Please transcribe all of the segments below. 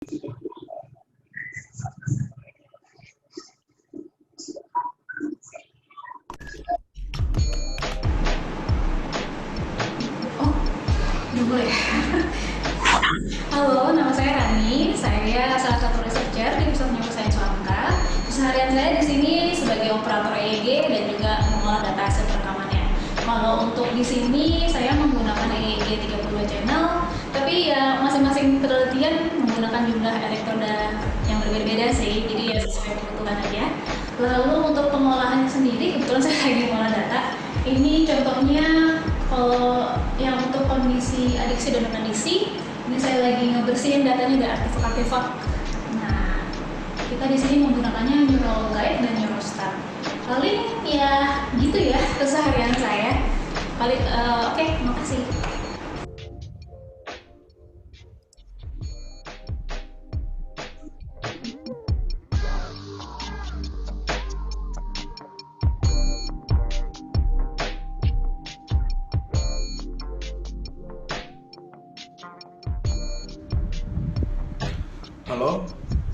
Oh, udah boleh. Halo, nama saya Rani. Saya salah satu researcher di Pusat Neuroscience Hamka. Keseharian saya di sini sebagai operator EEG dan juga mengolah data hasil rekamannya. Kalau untuk di sini saya menggunakan EEG 32 channel, tapi ya masing-masing penelitian menggunakan jumlah elektroda yang berbeda-beda sih. Jadi ya sesuai kebutuhan aja. Lalu untuk pengolahannya sendiri, kebetulan saya lagi mengolah data. Ini contohnya kalau yang untuk kondisi adiksi dan non-adiksi, ini saya lagi ngebersihin datanya dari artefak-artefak. Nah, kita di sini menggunakannya Neural Guide dan Neurostar. Paling ya gitu ya keseharian saya. Paling oke, makasih. Halo,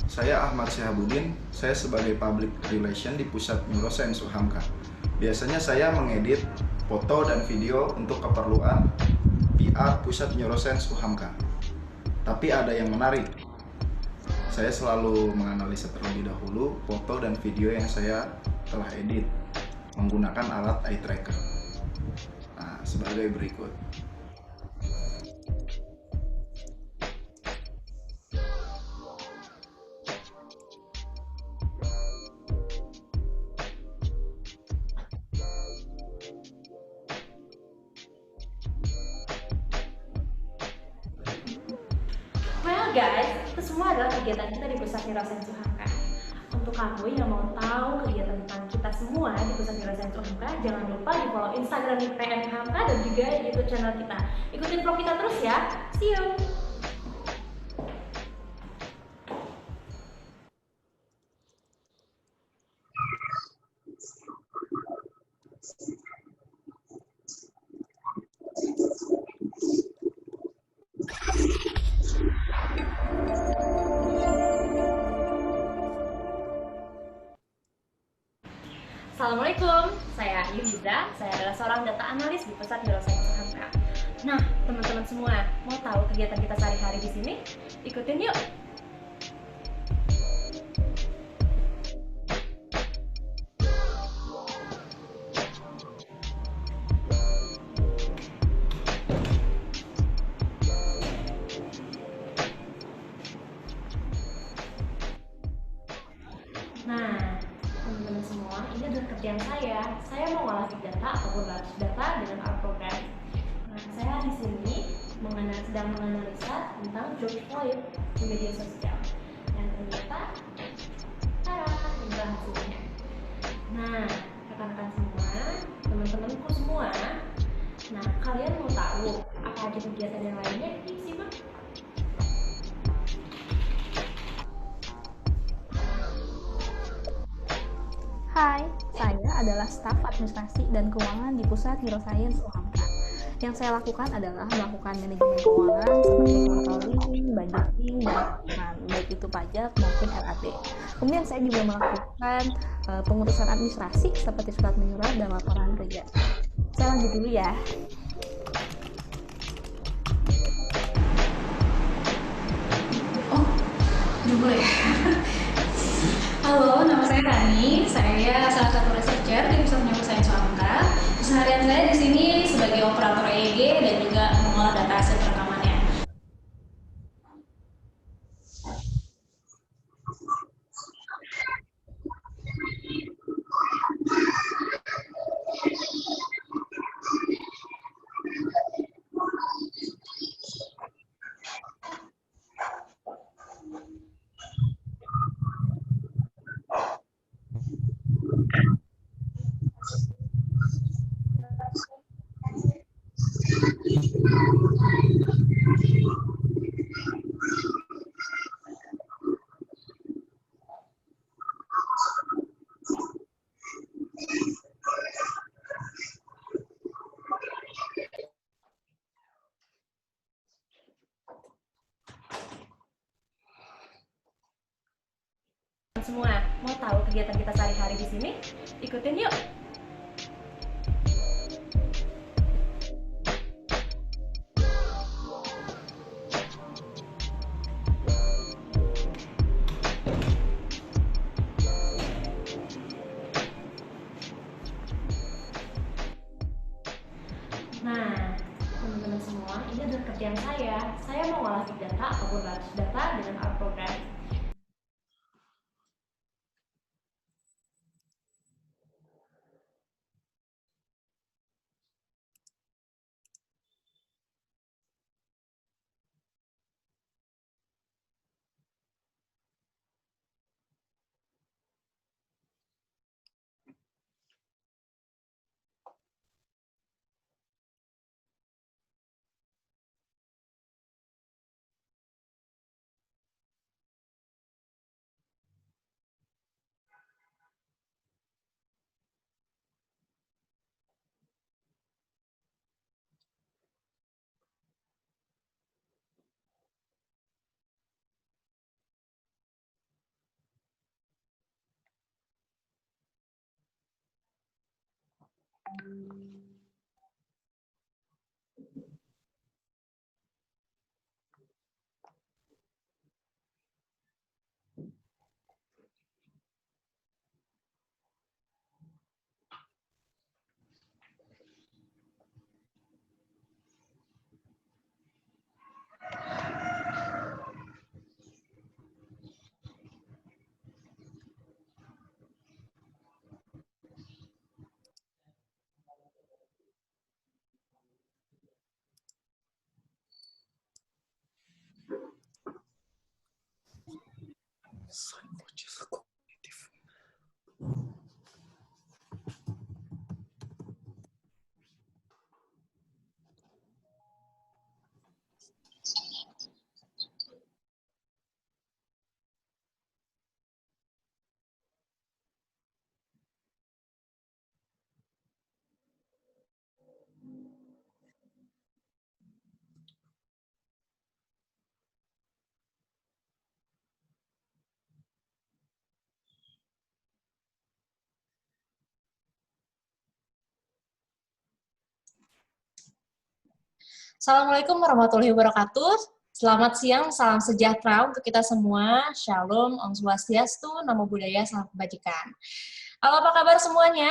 saya Ahmad Syahabudin. Saya sebagai Public Relation di Pusat Neuroscience UHAMKA. Biasanya saya mengedit foto dan video untuk keperluan PR Pusat Neuroscience UHAMKA. Tapi ada yang menarik. Saya selalu menganalisa terlebih dahulu foto dan video yang saya telah edit menggunakan alat eye tracker. Nah, sebagai berikut. Well guys, itu semua adalah kegiatan kita di Pusat Neuroscience UHAMKA. Untuk kamu yang mau tahu kegiatan tentang kita semua di Pusat Neuroscience UHAMKA, jangan lupa di follow Instagram IPN UHAMKA dan juga YouTube channel kita. Ikutin vlog kita terus ya. See you! Assalamualaikum, saya Yuliza. Saya adalah seorang data analis di Pusat Neuroscience UHAMKA. Nah, teman-teman semua, mau tahu kegiatan kita sehari-hari di sini? Ikutin yuk! Nah, teman-teman semua, ini adalah kerjaan saya. Saya mau ngolah big data ataupun large data dengan our program. Nah, saya di sini sedang menganalisa tentang George Floyd di media sosial. Dan ternyata, tada, inilah hasilnya. Nah, rekan-rekan semua, teman-temanku semua, nah kalian mau tahu apa aja kegiatan yang lainnya? Yuk simak. Hai, saya adalah staf administrasi dan keuangan di Pusat Neuroscience UHAMKA. Yang saya lakukan adalah melakukan manajemen keuangan seperti controlling, budgeting, dan keuangan, baik itu pajak maupun RAD. Kemudian saya juga melakukan pengurusan administrasi seperti surat menyurat dan laporan kerja. Saya lanjut dulu ya. Oh, udah boleh. Halo, nama saya Rani. Saya salah satu researcher di Pusat Neuroscience Hamka. Keseharian saya di sini sebagai operator EEG dan juga mengolah data hasil rekamannya. semua, mau tahu kegiatan kita sehari-hari di sini? Ikutin yuk! Nah, teman-teman semua, ini adalah kerjaan saya. Saya mau ngolah big data ataupun large data dengan R program. Assalamualaikum warahmatullahi wabarakatuh. Selamat siang, salam sejahtera untuk kita semua. Shalom, Om Swastiastu, Namo Buddhaya, Salam Kebajikan. Halo, apa kabar semuanya?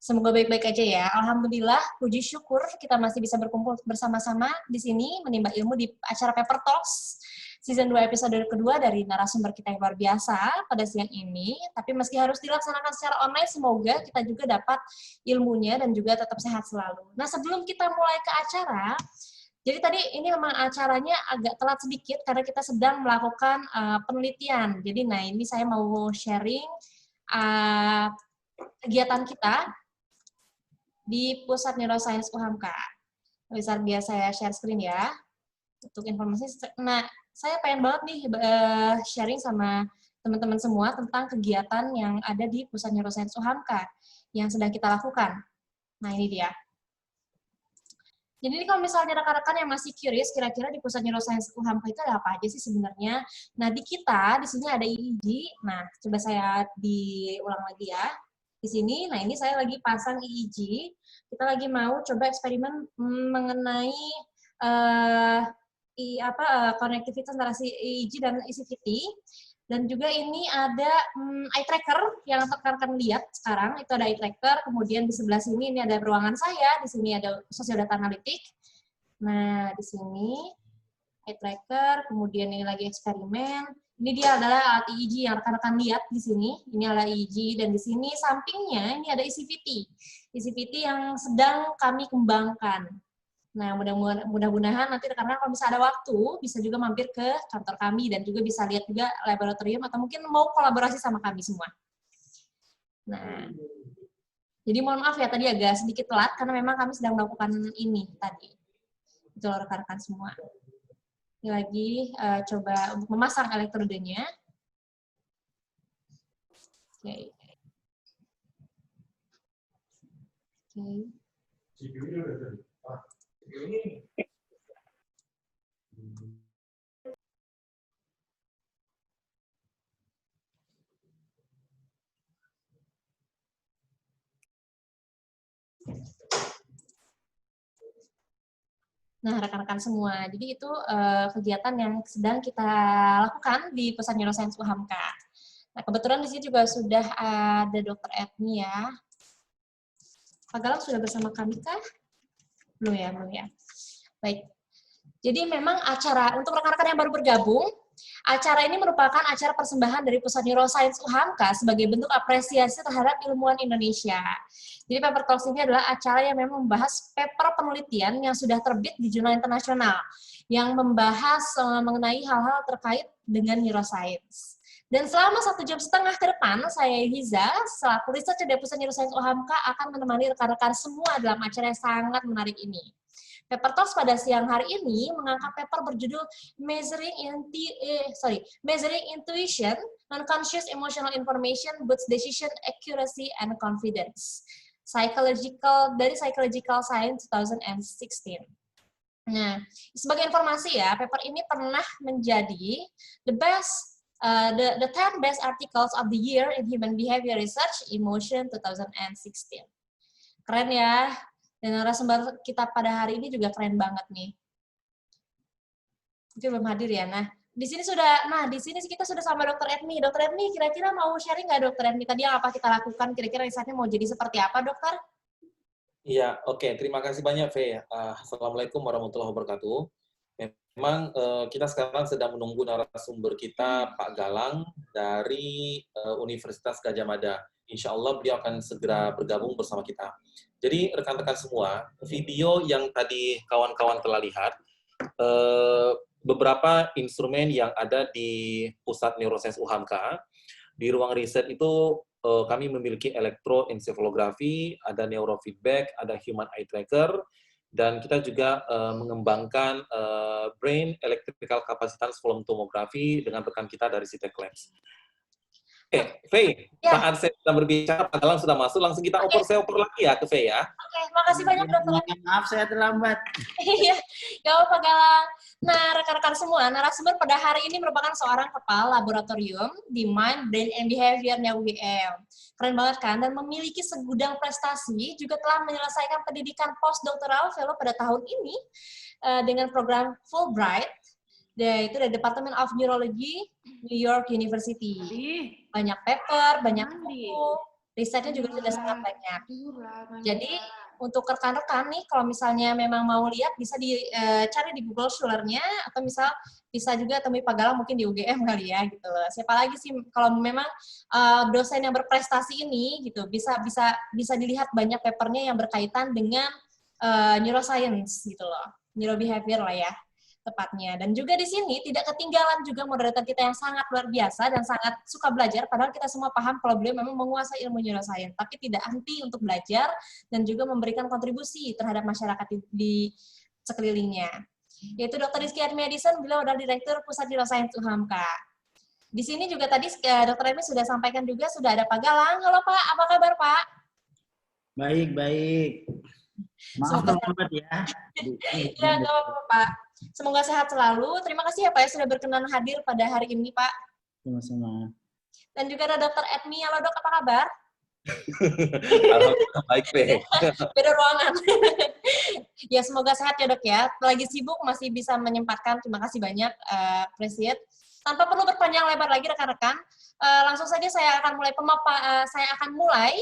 Semoga baik-baik aja ya. Alhamdulillah, puji syukur kita masih bisa berkumpul bersama-sama di sini, menimba ilmu di acara Paper Talks, Season 2 episode kedua dari narasumber kita yang luar biasa pada siang ini. Tapi meski harus dilaksanakan secara online, semoga kita juga dapat ilmunya dan juga tetap sehat selalu. Nah, sebelum kita mulai ke acara, jadi tadi ini memang acaranya agak telat sedikit karena kita sedang melakukan penelitian. Jadi, nah ini saya mau sharing kegiatan kita di Pusat Neuroscience UHAMKA. Bisa biar saya share screen ya, untuk informasi. Nah, saya pengen banget nih sharing sama teman-teman semua tentang kegiatan yang ada di Pusat Neuroscience UHAMKA yang sedang kita lakukan. Nah, ini dia. Jadi ini kalau misalnya rekan-rekan yang masih curious, kira-kira di Pusat Neuroscience UHAMKA itu ada apa aja sih sebenarnya? Nah, di kita, di sini ada EEG. Nah, coba saya diulang lagi ya. Di sini, nah ini saya lagi pasang EEG. Kita lagi mau coba eksperimen mengenai konektivitas antara si EEG dan ECVT. Dan juga ini ada eye tracker yang rekan-rekan lihat sekarang, itu ada eye tracker, kemudian di sebelah sini ini ada ruangan saya, di sini ada sosial data analitik. Nah, di sini eye tracker, kemudian ini lagi eksperimen. Ini dia adalah alat EEG yang rekan-rekan lihat di sini. Ini adalah EEG dan di sini sampingnya ini ada ECVT. ECVT yang sedang kami kembangkan. Nah, mudah-mudahan nanti karena kalau bisa ada waktu, bisa juga mampir ke kantor kami dan juga bisa lihat juga laboratorium atau mungkin mau kolaborasi sama kami semua. Nah, jadi mohon maaf ya tadi agak sedikit telat karena memang kami sedang melakukan ini tadi. Itu rekan-rekan semua. Ini lagi coba untuk memasang elektrodenya. Oke. Nah, rekan-rekan semua, jadi itu kegiatan yang sedang kita lakukan di Pusat Neuroscience UHAMKA. Nah, kebetulan di sini juga sudah ada Dr. Etni ya. Pak Galang sudah bersama kami kah? Belum ya, belum ya. Baik. Jadi memang acara, untuk rekan-rekan yang baru bergabung, acara ini merupakan acara persembahan dari Pusat Neuroscience UHAMKA sebagai bentuk apresiasi terhadap ilmuwan Indonesia. Jadi Paper Talks ini adalah acara yang memang membahas paper penelitian yang sudah terbit di jurnal internasional, yang membahas mengenai hal-hal terkait dengan neuroscience. Dan selama 1,5 jam ke depan, saya Hiza, selaku researcher dari Pusat Neuroscience UHAMKA, akan menemani rekan-rekan semua dalam acara yang sangat menarik ini. Paper Talks pada siang hari ini mengangkat paper berjudul Measuring Intuition, Non-Conscious Emotional Information Boosts Decision Accuracy and Confidence. Dari Psychological Science 2016. Nah, sebagai informasi ya, paper ini pernah menjadi the 10 best articles of the year in Human Behavior Research Emotion 2016. Keren ya. Dan narasumber kita pada hari ini juga keren banget nih. Mungkin belum hadir ya. Nah, di sini kita sudah sama Dr. Etni. Dr. Etni, kira-kira mau sharing nggak Dr. Etni tadi yang apa kita lakukan? Kira-kira risetnya mau jadi seperti apa, Dokter? Iya, oke. Terima kasih banyak, Faye. Assalamualaikum warahmatullahi wabarakatuh. Memang kita sekarang sedang menunggu narasumber kita, Pak Galang, dari Universitas Gadjah Mada. Insya Allah beliau akan segera bergabung bersama kita. Jadi rekan-rekan semua, video yang tadi kawan-kawan telah lihat, beberapa instrumen yang ada di Pusat Neuroscience UHAMKA, di ruang riset itu kami memiliki elektroencephalografi, ada neurofeedback, ada human eye tracker, dan kita juga mengembangkan brain electrical capacitance volume tomography dengan rekan kita dari Citek Labs. Faye, Ya. saat saya sudah berbicara, Pak Galang sudah masuk, langsung kita oper lagi ya ke Faye ya. Oke, makasih banyak Dokter. Maaf saya terlambat. Iya, gak apa-apa Galang. Nah, rekan-rekan semua, narasumber pada hari ini merupakan seorang kepala laboratorium di Mind, Brain, and Behavior-nya UGM. Keren banget kan? Dan memiliki segudang prestasi, juga telah menyelesaikan pendidikan postdoctoral fellow pada tahun ini dengan program Fulbright, yaitu dari Department of Neurology, New York University. Banyak paper, banyak buku, risetnya juga sudah sangat banyak. Jadi, untuk rekan-rekan nih, kalau misalnya memang mau lihat, bisa dicari di Google Scholar-nya, atau misal bisa juga temui Pak Galang mungkin di UGM kali ya, gitu loh. Siapa lagi sih, kalau memang dosen yang berprestasi ini, gitu, bisa dilihat banyak papernya yang berkaitan dengan neuroscience, gitu loh. Neurobehavior lah ya, tepatnya. Dan juga di sini tidak ketinggalan juga moderator kita yang sangat luar biasa dan sangat suka belajar, padahal kita semua paham kalau beliau memang menguasai ilmu neuroscience, tapi tidak henti untuk belajar dan juga memberikan kontribusi terhadap masyarakat di sekelilingnya. Yaitu Dr. Rizky Admiadison, beliau adalah Direktur Pusat Neuroscience UHAMKA. Di sini juga tadi Dr. Emi sudah sampaikan juga, sudah ada Pak Galang. Halo Pak, apa kabar Pak? Baik, baik. Maaf terlambat ya. Ya, nggak apa-apa Pak. Semoga sehat selalu. Terima kasih ya Pak ya sudah berkenan hadir pada hari ini Pak. Sama-sama. Dan juga ada Dr. Etni. Halo Dok, apa kabar? Alhamdulillah baik, Faye. Beda ruangan. Ya, semoga sehat ya Dok ya. Lagi sibuk masih bisa menyempatkan. Terima kasih banyak, appreciate. Tanpa perlu berpanjang lebar lagi rekan-rekan, langsung saja saya akan mulai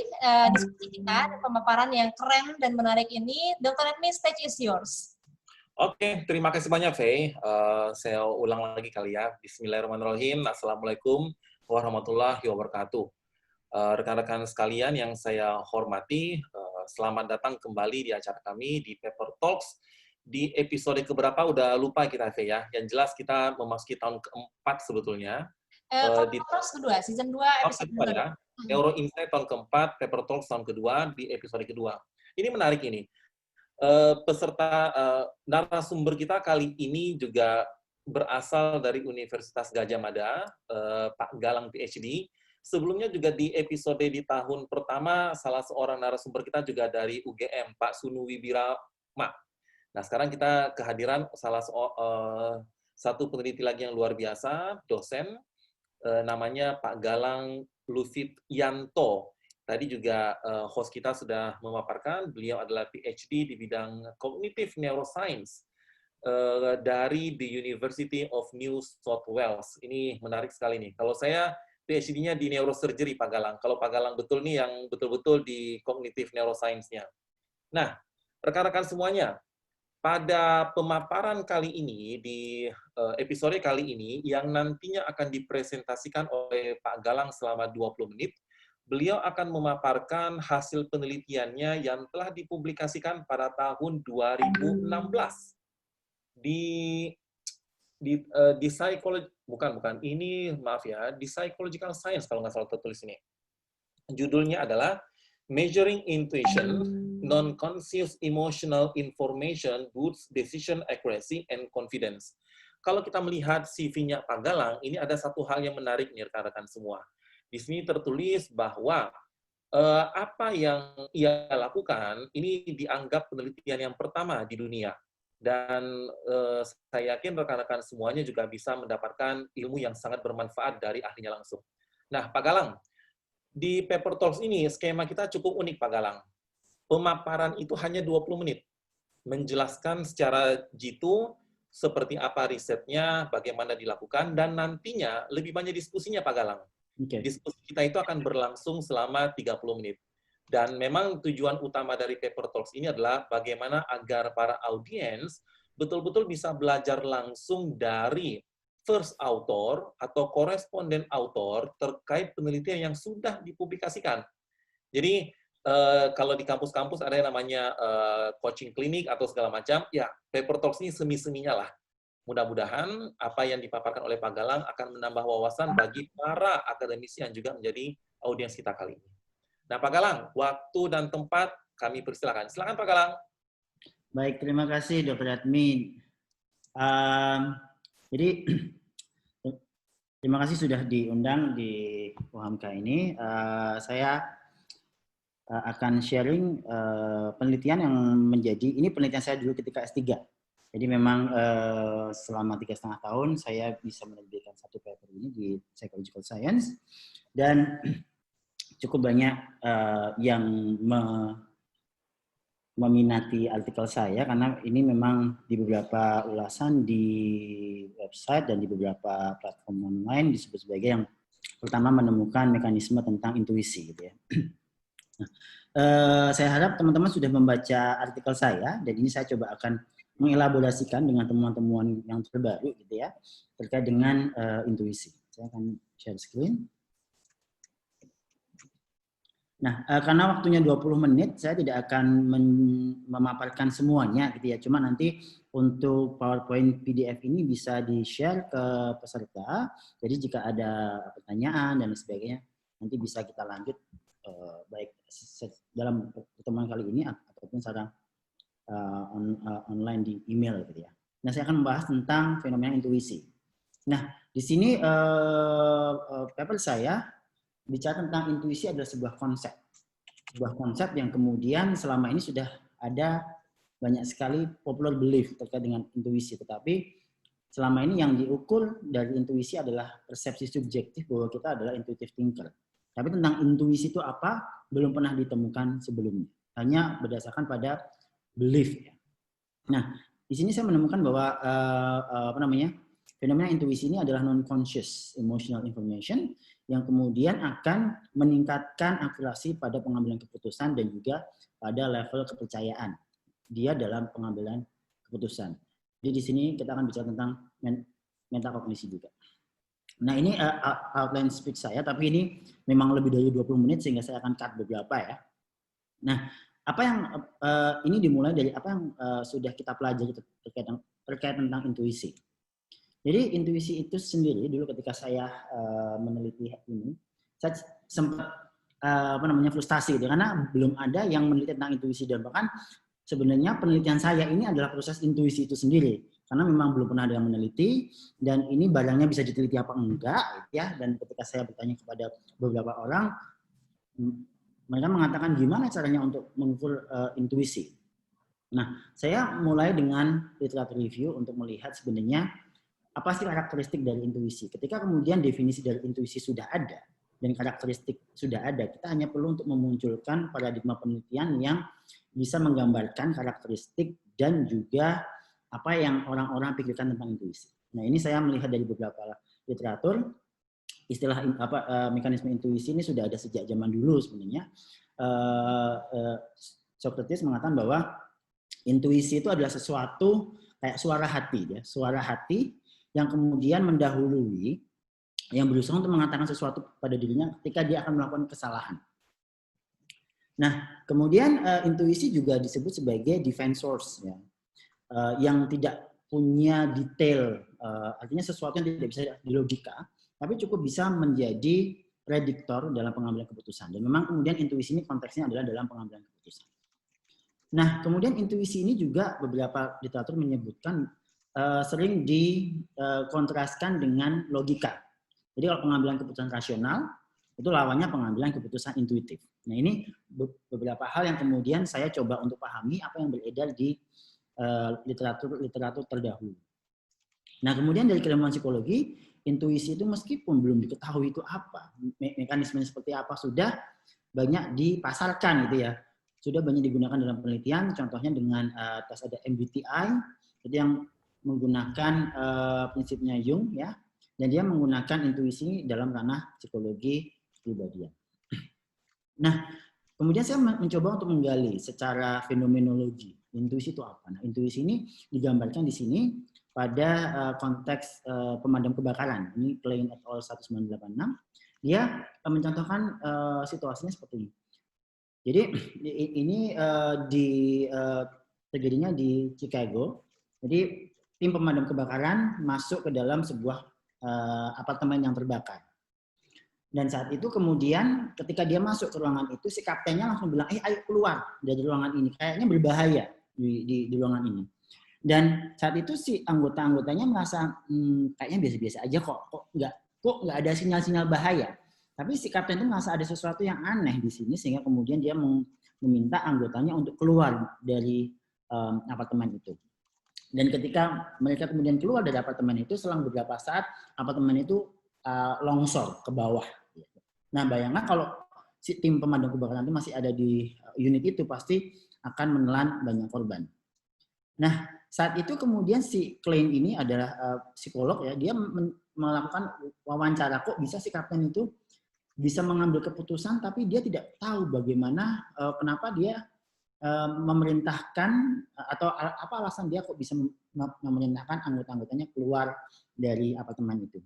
diskusi kita dan pemaparan yang keren dan menarik ini. Dr. Etni, stage is yours. Oke, terima kasih banyak, Faye. Saya ulang lagi kali ya. Bismillahirrahmanirrahim. Assalamualaikum warahmatullahi wabarakatuh. Rekan-rekan sekalian yang saya hormati, selamat datang kembali di acara kami di Paper Talks. Di episode keberapa udah lupa kita, Faye ya. Yang jelas kita memasuki tahun keempat sebetulnya. Di Talks kedua, season 2, episode kedua. Ya. Neuro Insight tahun keempat, Paper Talks tahun kedua, di episode kedua. Ini menarik ini. Peserta narasumber kita kali ini juga berasal dari Universitas Gadjah Mada, Pak Galang PhD. Sebelumnya juga di episode di tahun pertama, salah seorang narasumber kita juga dari UGM, Pak Sunu Wibirama. Nah, sekarang kita kehadiran satu peneliti lagi yang luar biasa, dosen, namanya Pak Galang Lufityanto. Tadi juga host kita sudah memaparkan, beliau adalah PhD di bidang Cognitive Neuroscience dari the University of New South Wales. Ini menarik sekali nih. Kalau saya PhD-nya di neurosurgery Pak Galang. Kalau Pak Galang betul nih yang betul-betul di cognitive neuroscience-nya. Nah, rekan-rekan semuanya, pada pemaparan kali ini, di episode kali ini, yang nantinya akan dipresentasikan oleh Pak Galang selama 20 menit, beliau akan memaparkan hasil penelitiannya yang telah dipublikasikan pada tahun 2016 di psychology, bukan, ini maaf ya, di psychological science kalau nggak salah tertulis ini. Judulnya adalah Measuring Intuition, Non-Conscious Emotional Information Boosts Decision Accuracy and Confidence. Kalau kita melihat CV-nya Pak Galang, ini ada satu hal yang menarik nih rekan-rekan semua. Di sini tertulis bahwa apa yang ia lakukan ini dianggap penelitian yang pertama di dunia. Dan saya yakin rekan-rekan semuanya juga bisa mendapatkan ilmu yang sangat bermanfaat dari ahlinya langsung. Nah, Pak Galang, di Paper Talks ini, skema kita cukup unik, Pak Galang. Pemaparan itu hanya 20 menit. Menjelaskan secara jitu seperti apa risetnya, bagaimana dilakukan, dan nantinya lebih banyak diskusinya, Pak Galang. Okay. Diskusi kita itu akan berlangsung selama 30 menit. Dan memang tujuan utama dari Paper Talks ini adalah bagaimana agar para audiens betul-betul bisa belajar langsung dari first author atau koresponden author terkait penelitian yang sudah dipublikasikan. Jadi kalau di kampus-kampus ada yang namanya coaching klinik atau segala macam, ya Paper Talks ini semi-seminya lah. Mudah-mudahan apa yang dipaparkan oleh Pak Galang akan menambah wawasan bagi para akademisi yang juga menjadi audiens kita kali ini. Nah, Pak Galang, waktu dan tempat kami persilakan. Silakan Pak Galang. Baik, terima kasih Dr. Admin. Jadi terima kasih sudah diundang di UHAMKA ini. Saya akan sharing penelitian yang menjadi, ini penelitian saya dulu ketika S3. Jadi memang selama 3,5 tahun saya bisa menerbitkan satu paper ini di Psychological Science, dan cukup banyak yang meminati artikel saya karena ini memang di beberapa ulasan di website dan di beberapa platform online disebut sebagai yang pertama menemukan mekanisme tentang intuisi, gitu ya. Nah, saya harap teman-teman sudah membaca artikel saya, dan ini saya coba akan mengelaborasikan dengan temuan-temuan yang terbaru, gitu ya, terkait dengan intuisi. Saya akan share screen. Nah, karena waktunya 20 menit, saya tidak akan memaparkan semuanya, gitu ya. Cuma nanti untuk PowerPoint PDF ini bisa di-share ke peserta. Jadi jika ada pertanyaan dan sebagainya, nanti bisa kita lanjut baik dalam pertemuan kali ini ataupun secara online di email, gitu ya. Nah, saya akan membahas tentang fenomena intuisi. Nah, di sini paper saya bicara tentang intuisi adalah sebuah konsep yang kemudian selama ini sudah ada banyak sekali popular belief terkait dengan intuisi, tetapi selama ini yang diukur dari intuisi adalah persepsi subjektif bahwa kita adalah intuitive thinker. Tapi tentang intuisi itu apa belum pernah ditemukan sebelumnya, hanya berdasarkan pada belief. Nah, di sini saya menemukan bahwa fenomena intuisi ini adalah non-conscious emotional information yang kemudian akan meningkatkan akurasi pada pengambilan keputusan dan juga pada level kepercayaan dia dalam pengambilan keputusan. Jadi di sini kita akan bicara tentang metakognisi juga. Nah, ini outline speech saya, tapi ini memang lebih dari 20 menit sehingga saya akan cut beberapa ya. Nah, apa yang ini dimulai dari apa yang sudah kita pelajari terkait tentang intuisi. Jadi intuisi itu sendiri dulu ketika saya meneliti ini, saya sempat frustasi gitu, karena belum ada yang meneliti tentang intuisi, dan bahkan sebenarnya penelitian saya ini adalah proses intuisi itu sendiri, karena memang belum pernah ada yang meneliti dan ini barangnya bisa diteliti apa enggak, ya. Dan ketika saya bertanya kepada beberapa orang, mereka mengatakan gimana caranya untuk mengukur intuisi. Nah, saya mulai dengan literatur review untuk melihat sebenarnya apa sih karakteristik dari intuisi. Ketika kemudian definisi dari intuisi sudah ada dan karakteristik sudah ada, kita hanya perlu untuk memunculkan paradigma penelitian yang bisa menggambarkan karakteristik dan juga apa yang orang-orang pikirkan tentang intuisi. Nah, ini saya melihat dari beberapa literatur, istilah mekanisme intuisi ini sudah ada sejak zaman dulu sebenarnya. Socrates mengatakan bahwa intuisi itu adalah sesuatu kayak suara hati, ya, suara hati yang kemudian mendahului, yang berusaha untuk mengatakan sesuatu pada dirinya ketika dia akan melakukan kesalahan. Nah, kemudian intuisi juga disebut sebagai divine source, ya, yang tidak punya detail, artinya sesuatu yang tidak bisa dilogika, tapi cukup bisa menjadi prediktor dalam pengambilan keputusan. Dan memang kemudian intuisi ini konteksnya adalah dalam pengambilan keputusan. Nah, kemudian intuisi ini juga beberapa literatur menyebutkan sering dikontraskan dengan logika. Jadi kalau pengambilan keputusan rasional, itu lawannya pengambilan keputusan intuitif. Nah, ini beberapa hal yang kemudian saya coba untuk pahami apa yang beredar di literatur terdahulu. Nah, kemudian dari keilmuan psikologi, intuisi itu meskipun belum diketahui itu apa, mekanismenya seperti apa, sudah banyak dipasarkan gitu ya. Sudah banyak digunakan dalam penelitian, contohnya dengan tes ada MBTI, itu yang menggunakan prinsipnya Jung, ya, dan dia menggunakan intuisi dalam ranah psikologi kepribadian. Nah, kemudian saya mencoba untuk menggali secara fenomenologi, intuisi itu apa? Nah, intuisi ini digambarkan di sini pada konteks pemadam kebakaran. Ini Klein et al. 1986. Dia mencontohkan situasinya seperti ini. Jadi ini terjadinya di Chicago. Jadi tim pemadam kebakaran masuk ke dalam sebuah apartemen yang terbakar. Dan saat itu kemudian ketika dia masuk ke ruangan itu, si kaptennya langsung bilang, ayo keluar dari ruangan ini. Kayaknya berbahaya di ruangan ini. Dan saat itu si anggota-anggotanya merasa kayaknya biasa-biasa aja kok nggak ada sinyal-sinyal bahaya. Tapi si kapten itu merasa ada sesuatu yang aneh di sini sehingga kemudian dia meminta anggotanya untuk keluar dari apartemen itu. Dan ketika mereka kemudian keluar dari apartemen itu, selang beberapa saat apartemen itu longsor ke bawah. Nah, bayangkan kalau si tim pemadam kebakaran itu masih ada di unit itu, pasti akan menelan banyak korban. Nah, saat itu kemudian si Klein ini adalah psikolog, ya, dia melakukan wawancara, kok bisa si kapten itu bisa mengambil keputusan tapi dia tidak tahu bagaimana, kenapa dia memerintahkan atau apa alasan dia kok bisa memerintahkan anggota-anggotanya keluar dari apartemen itu.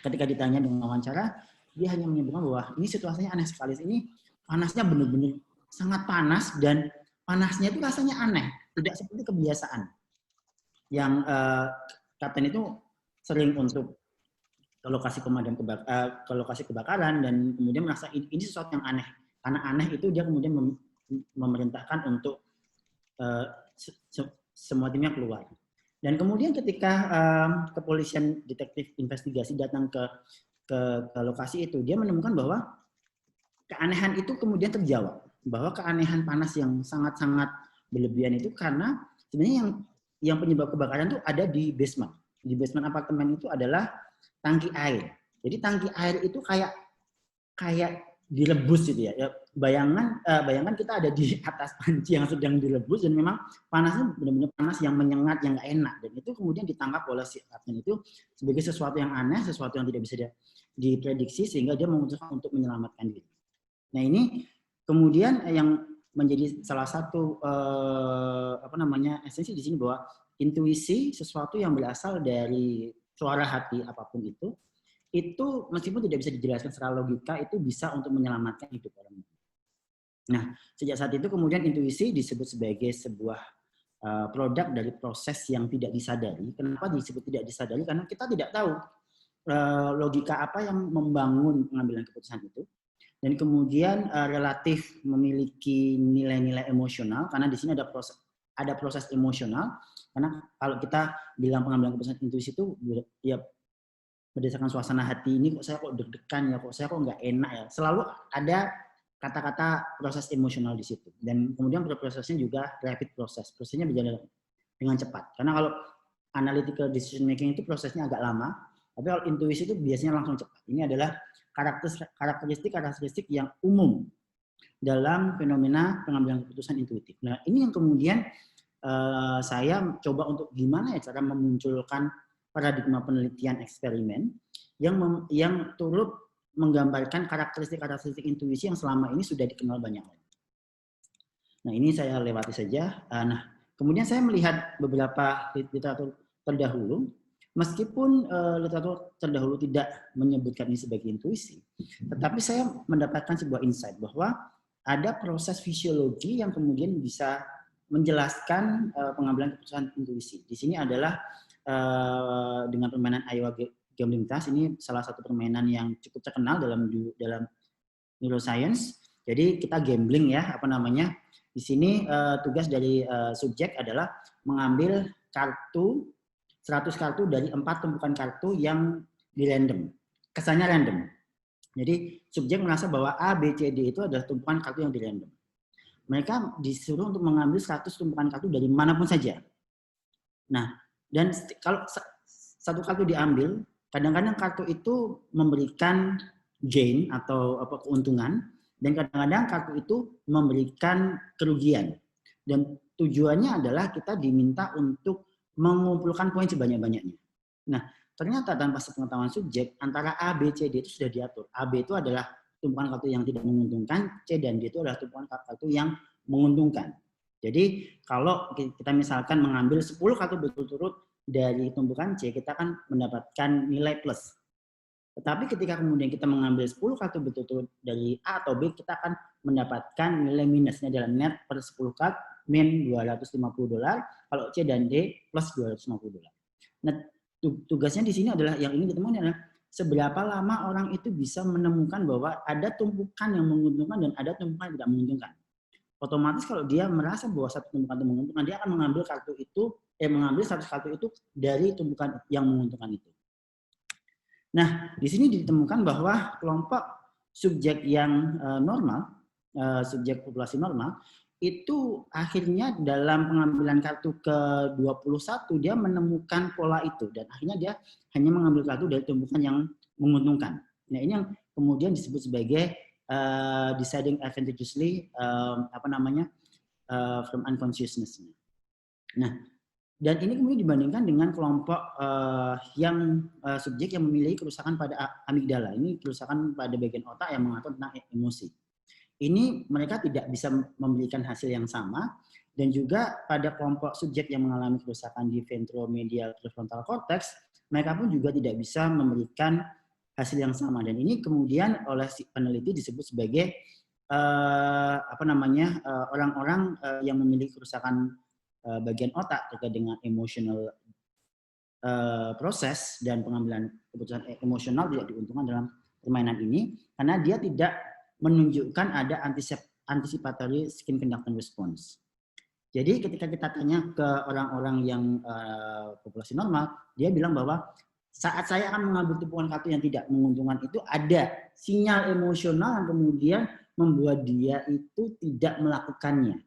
Ketika ditanya dengan wawancara, dia hanya menyebutkan bahwa ini situasinya aneh sekali. Ini panasnya benar-benar sangat panas dan panasnya itu rasanya aneh, tidak seperti kebiasaan. Yang kapten itu sering untuk ke lokasi ke lokasi kebakaran dan kemudian merasa ini sesuatu yang aneh. Karena aneh itu dia kemudian memerintahkan untuk semua timnya keluar. Dan kemudian ketika kepolisian detektif investigasi datang ke lokasi itu, dia menemukan bahwa keanehan itu kemudian terjawab. Bahwa keanehan panas yang sangat-sangat berlebihan itu karena sebenarnya yang penyebab kebakaran itu ada di basement. Di basement apartemen itu adalah tangki air. Jadi tangki air itu kayak direbus gitu ya. Bayangkan kita ada di atas panci yang sedang direbus dan memang panasnya benar-benar panas yang menyengat, yang nggak enak. Dan itu kemudian ditangkap oleh si kapten itu sebagai sesuatu yang aneh, sesuatu yang tidak bisa diprediksi sehingga dia memutuskan untuk menyelamatkan diri. Nah, ini kemudian yang menjadi salah satu esensi di sini bahwa intuisi sesuatu yang berasal dari suara hati apapun itu meskipun tidak bisa dijelaskan secara logika, itu bisa untuk menyelamatkan hidup orang. Nah, sejak saat itu kemudian intuisi disebut sebagai sebuah produk dari proses yang tidak disadari. Kenapa disebut tidak disadari? Karena kita tidak tahu logika apa yang membangun pengambilan keputusan itu. Dan kemudian relatif memiliki nilai-nilai emosional, karena di sini ada proses emosional. Karena kalau kita bilang pengambilan keputusan intuisi itu ya berdasarkan suasana hati, ini kok saya kok deg-degan ya, kok saya kok nggak enak ya. Selalu ada kata-kata proses emosional di situ. Dan kemudian prosesnya juga rapid proses. Prosesnya berjalan dengan cepat. Karena kalau analytical decision making itu prosesnya agak lama, tapi kalau intuisi itu biasanya langsung cepat. Ini adalah karakteristik yang umum dalam fenomena pengambilan keputusan intuitif. Nah, ini yang kemudian saya coba untuk gimana ya cara memunculkan paradigma penelitian eksperimen yang turut menggambarkan karakteristik intuisi yang selama ini sudah dikenal banyak orang. Nah, ini saya lewati saja. Nah, kemudian saya melihat beberapa literatur terdahulu, meskipun literatur terdahulu tidak menyebutkan ini sebagai intuisi, tetapi saya mendapatkan sebuah insight bahwa ada proses fisiologi yang kemudian bisa menjelaskan pengambilan keputusan intuisi. Di sini adalah dengan permainan Iowa Gambling Task. Ini salah satu permainan yang cukup terkenal dalam neuroscience. Jadi kita gambling ya, apa namanya? Di sini tugas dari subjek adalah mengambil 100 kartu dari 4 tumpukan kartu yang di random. Kesannya random. Jadi subjek merasa bahwa A, B, C, D itu adalah tumpukan kartu yang di random. Mereka disuruh untuk mengambil 100 tumpukan kartu dari manapun saja. Nah, dan kalau satu kartu diambil, kadang-kadang kartu itu memberikan gain atau keuntungan, dan kadang-kadang kartu itu memberikan kerugian. Dan tujuannya adalah kita diminta untuk mengumpulkan poin sebanyak-banyaknya. Nah, ternyata tanpa sepengetahuan subjek, antara A, B, C, D itu sudah diatur. A, B itu adalah tumpukan kartu yang tidak menguntungkan, C dan D itu adalah tumpukan kartu yang menguntungkan. Jadi kalau kita misalkan mengambil 10 kartu berturut-turut dari tumpukan C, kita akan mendapatkan nilai plus. Tetapi ketika kemudian kita mengambil 10 kartu berturut-turut dari A atau B, kita akan mendapatkan nilai minusnya adalah net per 10 kartu min $250, kalau C dan D plus $250. Nah, tugasnya di sini adalah yang ingin ditemukan adalah seberapa lama orang itu bisa menemukan bahwa ada tumpukan yang menguntungkan dan ada tumpukan yang tidak menguntungkan. Otomatis kalau dia merasa bahwa satu tumpukan itu menguntungkan, dia akan mengambil kartu itu, mengambil 100 kartu itu dari tumpukan yang menguntungkan itu. Nah, di sini ditemukan bahwa kelompok subjek yang normal, subjek populasi normal, itu akhirnya dalam pengambilan kartu ke-21 dia menemukan pola itu dan akhirnya dia hanya mengambil kartu dari tumpukan yang menguntungkan. Nah, ini yang kemudian disebut sebagai deciding advantageously from unconsciousness. Nah, dan ini kemudian dibandingkan dengan kelompok subjek yang memiliki kerusakan pada amigdala. Ini kerusakan pada bagian otak yang mengatur tentang emosi. Ini mereka tidak bisa memberikan hasil yang sama, dan juga pada kelompok subjek yang mengalami kerusakan di ventromedial prefrontal cortex, mereka pun juga tidak bisa memberikan hasil yang sama. Dan ini kemudian oleh peneliti disebut sebagai orang-orang yang memiliki kerusakan bagian otak terkait dengan emotional proses dan pengambilan keputusan emosional tidak diuntungkan dalam permainan ini karena dia tidak menunjukkan ada anticipatory skin conductance response. Jadi ketika kita tanya ke orang-orang yang populasi normal, dia bilang bahwa saat saya akan mengambil tumpukan kartu yang tidak menguntungkan itu ada sinyal emosional yang kemudian membuat dia itu tidak melakukannya.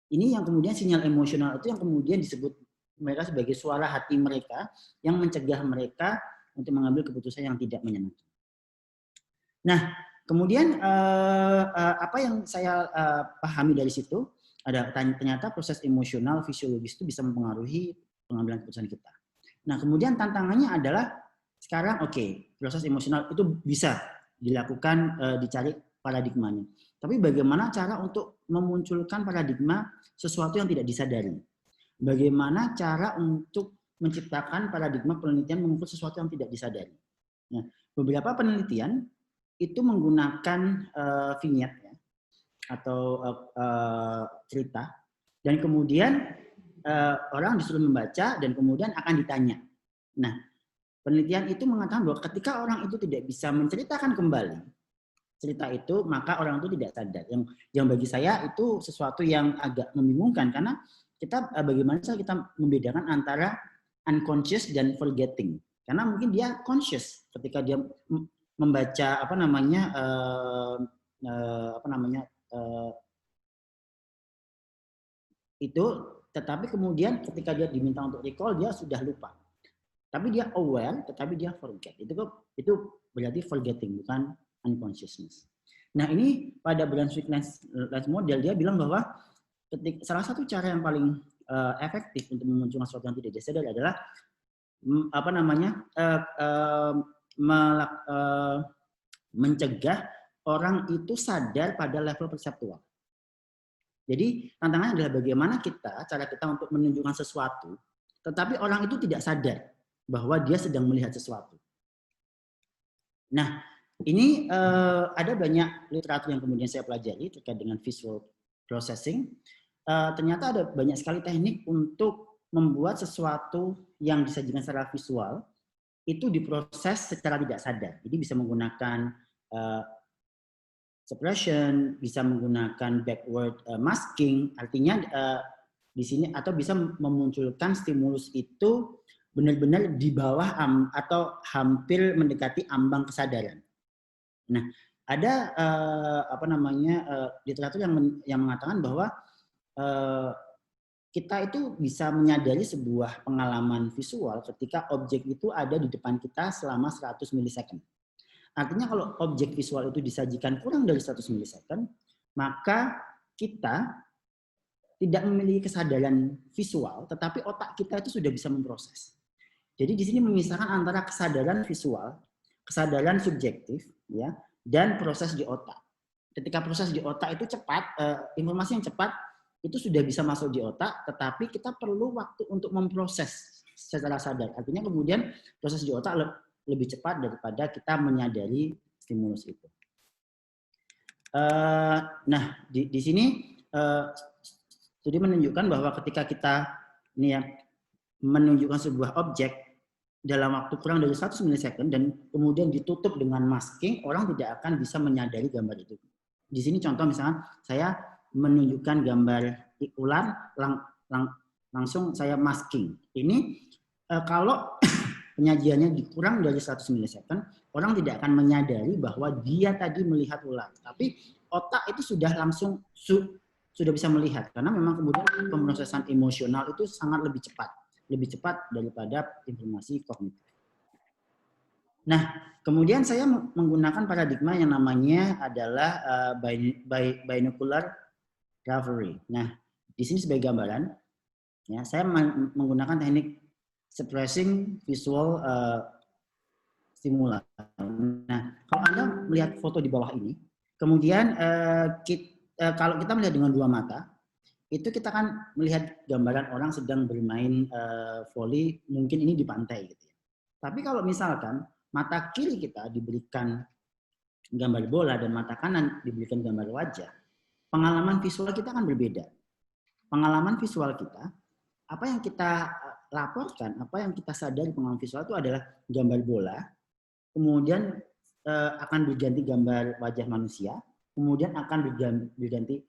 Ini yang kemudian sinyal emosional itu yang kemudian disebut mereka sebagai suara hati mereka yang mencegah mereka untuk mengambil keputusan yang tidak menyenangkan. Nah, kemudian apa yang saya pahami dari situ ada ternyata proses emosional fisiologis itu bisa mempengaruhi pengambilan keputusan kita. Nah, kemudian tantangannya adalah sekarang proses emosional itu bisa dilakukan, dicari paradigmanya. Tapi bagaimana cara untuk memunculkan paradigma sesuatu yang tidak disadari? Bagaimana cara untuk menciptakan paradigma penelitian mengukur sesuatu yang tidak disadari? Nah, beberapa penelitian itu menggunakan vignette ya, atau cerita, dan kemudian orang disuruh membaca dan kemudian akan ditanya. Nah, penelitian itu mengatakan bahwa ketika orang itu tidak bisa menceritakan kembali cerita itu, maka orang itu tidak sadar. Yang bagi saya itu sesuatu yang agak membingungkan karena kita bagaimana cara kita membedakan antara unconscious dan forgetting. Karena mungkin dia conscious ketika dia membaca itu, tetapi kemudian ketika dia diminta untuk recall dia sudah lupa. Tapi dia aware, tetapi dia forget. Itu berarti forgetting, bukan unconsciousness. Nah, ini pada Brunswick Lens model dia bilang bahwa salah satu cara yang paling efektif untuk memunculkan sesuatu yang tidak disadari adalah mencegah orang itu sadar pada level perseptual. Jadi tantangannya adalah bagaimana cara kita untuk menunjukkan sesuatu, tetapi orang itu tidak sadar bahwa dia sedang melihat sesuatu. Nah, ini ada banyak literatur yang kemudian saya pelajari terkait dengan visual processing. Ternyata ada banyak sekali teknik untuk membuat sesuatu yang disajikan secara visual itu diproses secara tidak sadar. Jadi bisa menggunakan suppression, bisa menggunakan backward masking, artinya di sini atau bisa memunculkan stimulus itu benar-benar di bawah atau hampir mendekati ambang kesadaran. Nah, ada literatur yang mengatakan bahwa kita itu bisa menyadari sebuah pengalaman visual ketika objek itu ada di depan kita selama 100 milisecond. Artinya kalau objek visual itu disajikan kurang dari 100 milisecond, maka kita tidak memiliki kesadaran visual, tetapi otak kita itu sudah bisa memproses. Jadi di sini memisahkan antara kesadaran visual, kesadaran subjektif, ya, dan proses di otak. Ketika proses di otak itu cepat, informasi yang cepat itu sudah bisa masuk di otak, tetapi kita perlu waktu untuk memproses secara sadar. Artinya kemudian proses di otak lebih cepat daripada kita menyadari stimulus itu. Nah, di sini studi menunjukkan bahwa ketika kita menunjukkan sebuah objek dalam waktu kurang dari 100 milisecond dan kemudian ditutup dengan masking, orang tidak akan bisa menyadari gambar itu. Di sini contoh misalnya saya menunjukkan gambar ular, langsung saya masking. Ini kalau penyajiannya kurang dari 100 milisecond, orang tidak akan menyadari bahwa dia tadi melihat ular. Tapi otak itu sudah langsung sudah bisa melihat karena memang kemudian pemrosesan emosional itu sangat lebih cepat daripada informasi kognitif. Nah, kemudian saya menggunakan paradigma yang namanya adalah binocular reverie. Nah, di sini sebagai gambaran, ya, saya menggunakan teknik suppressing visual stimulus. Nah, kalau Anda melihat foto di bawah ini, kemudian kalau kita melihat dengan dua mata, itu kita kan melihat gambaran orang sedang bermain voli, mungkin ini di pantai gitu ya. Tapi kalau misalkan mata kiri kita diberikan gambar bola dan mata kanan diberikan gambar wajah, pengalaman visual kita akan berbeda. Pengalaman visual kita, apa yang kita laporkan, apa yang kita sadari pengalaman visual itu adalah gambar bola, kemudian akan berganti gambar wajah manusia, kemudian akan berganti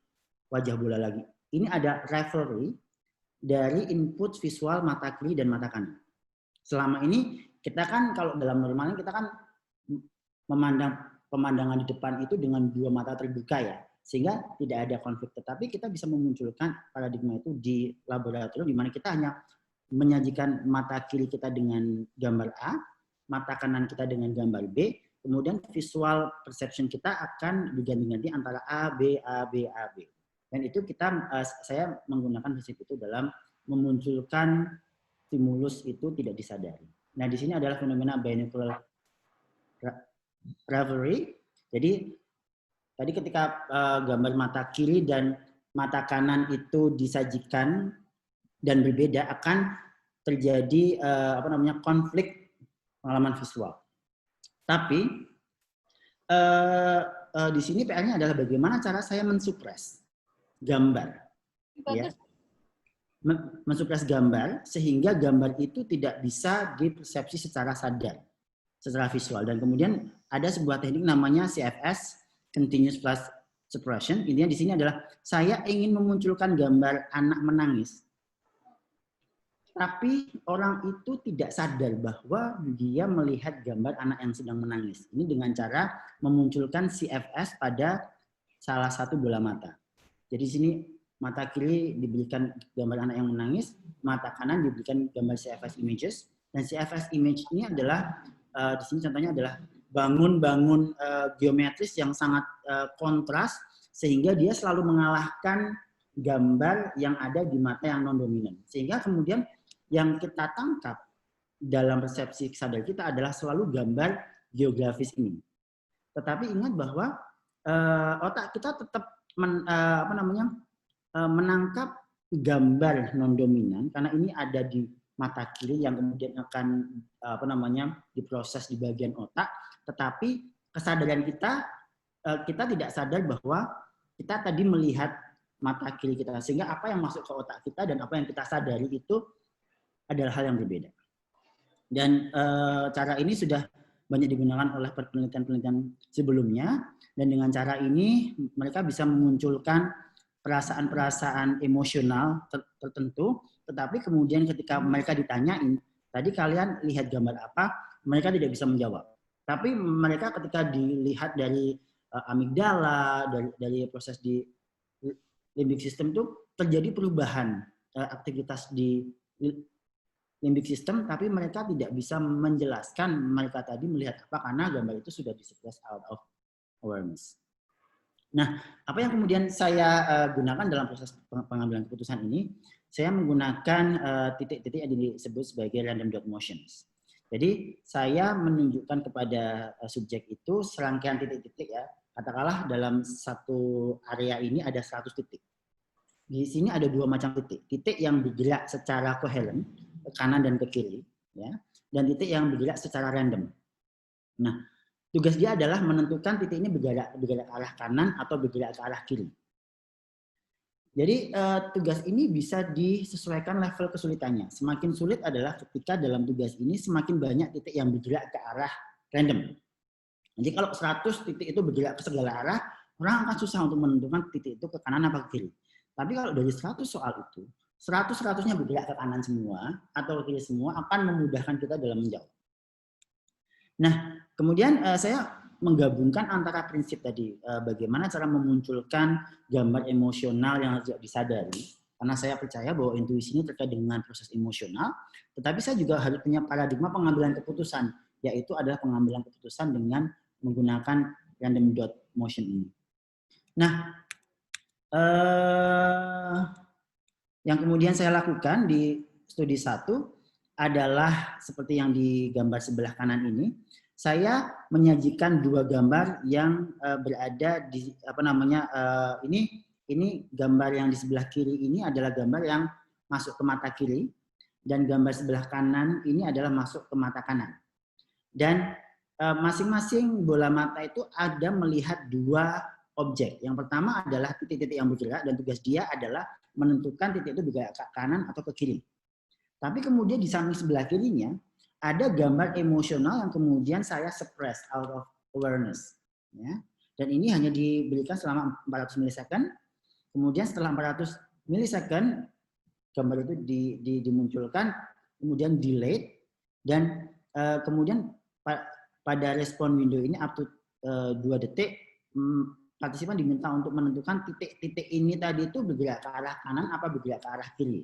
wajah bola lagi. Ini ada reverie dari input visual mata kiri dan mata kanan. Selama ini kita kan kalau dalam normalnya kita kan memandang pemandangan di depan itu dengan dua mata terbuka ya, sehingga tidak ada konflik. Tetapi kita bisa memunculkan paradigma itu di laboratorium di mana kita hanya menyajikan mata kiri kita dengan gambar A, mata kanan kita dengan gambar B, kemudian visual perception kita akan diganti-ganti antara A, B, A, B, A, B. Dan itu saya menggunakan prinsip itu dalam memunculkan stimulus itu tidak disadari. Nah, di sini adalah fenomena binocular reverie. Jadi tadi ketika gambar mata kiri dan mata kanan itu disajikan dan berbeda, akan terjadi konflik pengalaman visual. Tapi di sini PR-nya adalah bagaimana cara saya mensupres gambar, ya, mensupres gambar sehingga gambar itu tidak bisa dipersepsi secara sadar, secara visual. Dan kemudian ada sebuah teknik namanya CFS, Continuous Flash Suppression. Intinya di sini adalah saya ingin memunculkan gambar anak menangis, tapi orang itu tidak sadar bahwa dia melihat gambar anak yang sedang menangis. Ini dengan cara memunculkan CFS pada salah satu bola mata. Jadi di sini mata kiri diberikan gambar anak yang menangis, mata kanan diberikan gambar CFS images. Dan CFS image ini adalah di sini contohnya adalah bangun-bangun geometris yang sangat kontras sehingga dia selalu mengalahkan gambar yang ada di mata yang non-dominan. Sehingga kemudian yang kita tangkap dalam persepsi sadar kita adalah selalu gambar geografis ini. Tetapi ingat bahwa otak kita tetap menangkap gambar non-dominan karena ini ada di mata kiri yang kemudian akan diproses di bagian otak. Tetapi kesadaran kita tidak sadar bahwa kita tadi melihat mata kiri kita, sehingga apa yang masuk ke otak kita dan apa yang kita sadari itu adalah hal yang berbeda. Dan cara ini sudah banyak digunakan oleh penelitian-penelitian sebelumnya, dan dengan cara ini mereka bisa memunculkan perasaan-perasaan emosional tertentu, tetapi kemudian ketika mereka ditanyain, tadi kalian lihat gambar apa, mereka tidak bisa menjawab. Tapi mereka ketika dilihat dari amigdala, dari proses di limbic system itu terjadi perubahan aktivitas di limbic system, tapi mereka tidak bisa menjelaskan mereka tadi melihat apa karena gambar itu sudah di-suppress out of awareness. Nah, apa yang kemudian saya gunakan dalam proses pengambilan keputusan ini, saya menggunakan titik-titik yang disebut sebagai random dot motions. Jadi saya menunjukkan kepada subjek itu serangkaian titik-titik ya. Katakanlah dalam satu area ini ada 100 titik. Di sini ada 2 macam titik. Titik yang bergerak secara koheren, ke kanan dan ke kiri, ya, dan titik yang bergerak secara random. Nah, tugas dia adalah menentukan titik ini bergerak ke arah kanan atau bergerak ke arah kiri. Jadi tugas ini bisa disesuaikan level kesulitannya. Semakin sulit adalah ketika dalam tugas ini semakin banyak titik yang bergerak ke arah random. Jadi kalau 100 titik itu bergerak ke segala arah, orang akan susah untuk menentukan titik itu ke kanan apa ke kiri. Tapi kalau dari 100 soal itu, 100-100-nya bergerak ke kanan semua atau ke kiri semua akan memudahkan kita dalam menjawab. Nah, kemudian saya menggabungkan antara prinsip tadi, bagaimana cara memunculkan gambar emosional yang harus disadari, karena saya percaya bahwa intuisi ini terkait dengan proses emosional, tetapi saya juga harus punya paradigma pengambilan keputusan, yaitu adalah pengambilan keputusan dengan menggunakan random dot motion ini. Nah, yang kemudian saya lakukan di studi 1 adalah seperti yang digambar sebelah kanan ini. Saya menyajikan 2 gambar yang berada di ini gambar yang di sebelah kiri ini adalah gambar yang masuk ke mata kiri, dan gambar sebelah kanan ini adalah masuk ke mata kanan. Dan masing-masing bola mata itu ada melihat 2 objek. Yang pertama adalah titik-titik yang bergerak dan tugas dia adalah menentukan titik itu bergerak ke kanan atau ke kiri. Tapi kemudian di samping sebelah kirinya ada gambar emosional yang kemudian saya suppress out of awareness. Ya. Dan ini hanya diberikan selama 400 milisecond. Kemudian setelah 400 milisecond, gambar itu dimunculkan, kemudian delayed, dan kemudian pada respon window ini up to 2 detik, partisipan diminta untuk menentukan titik-titik ini tadi itu bergerak ke arah kanan apa bergerak ke arah kiri.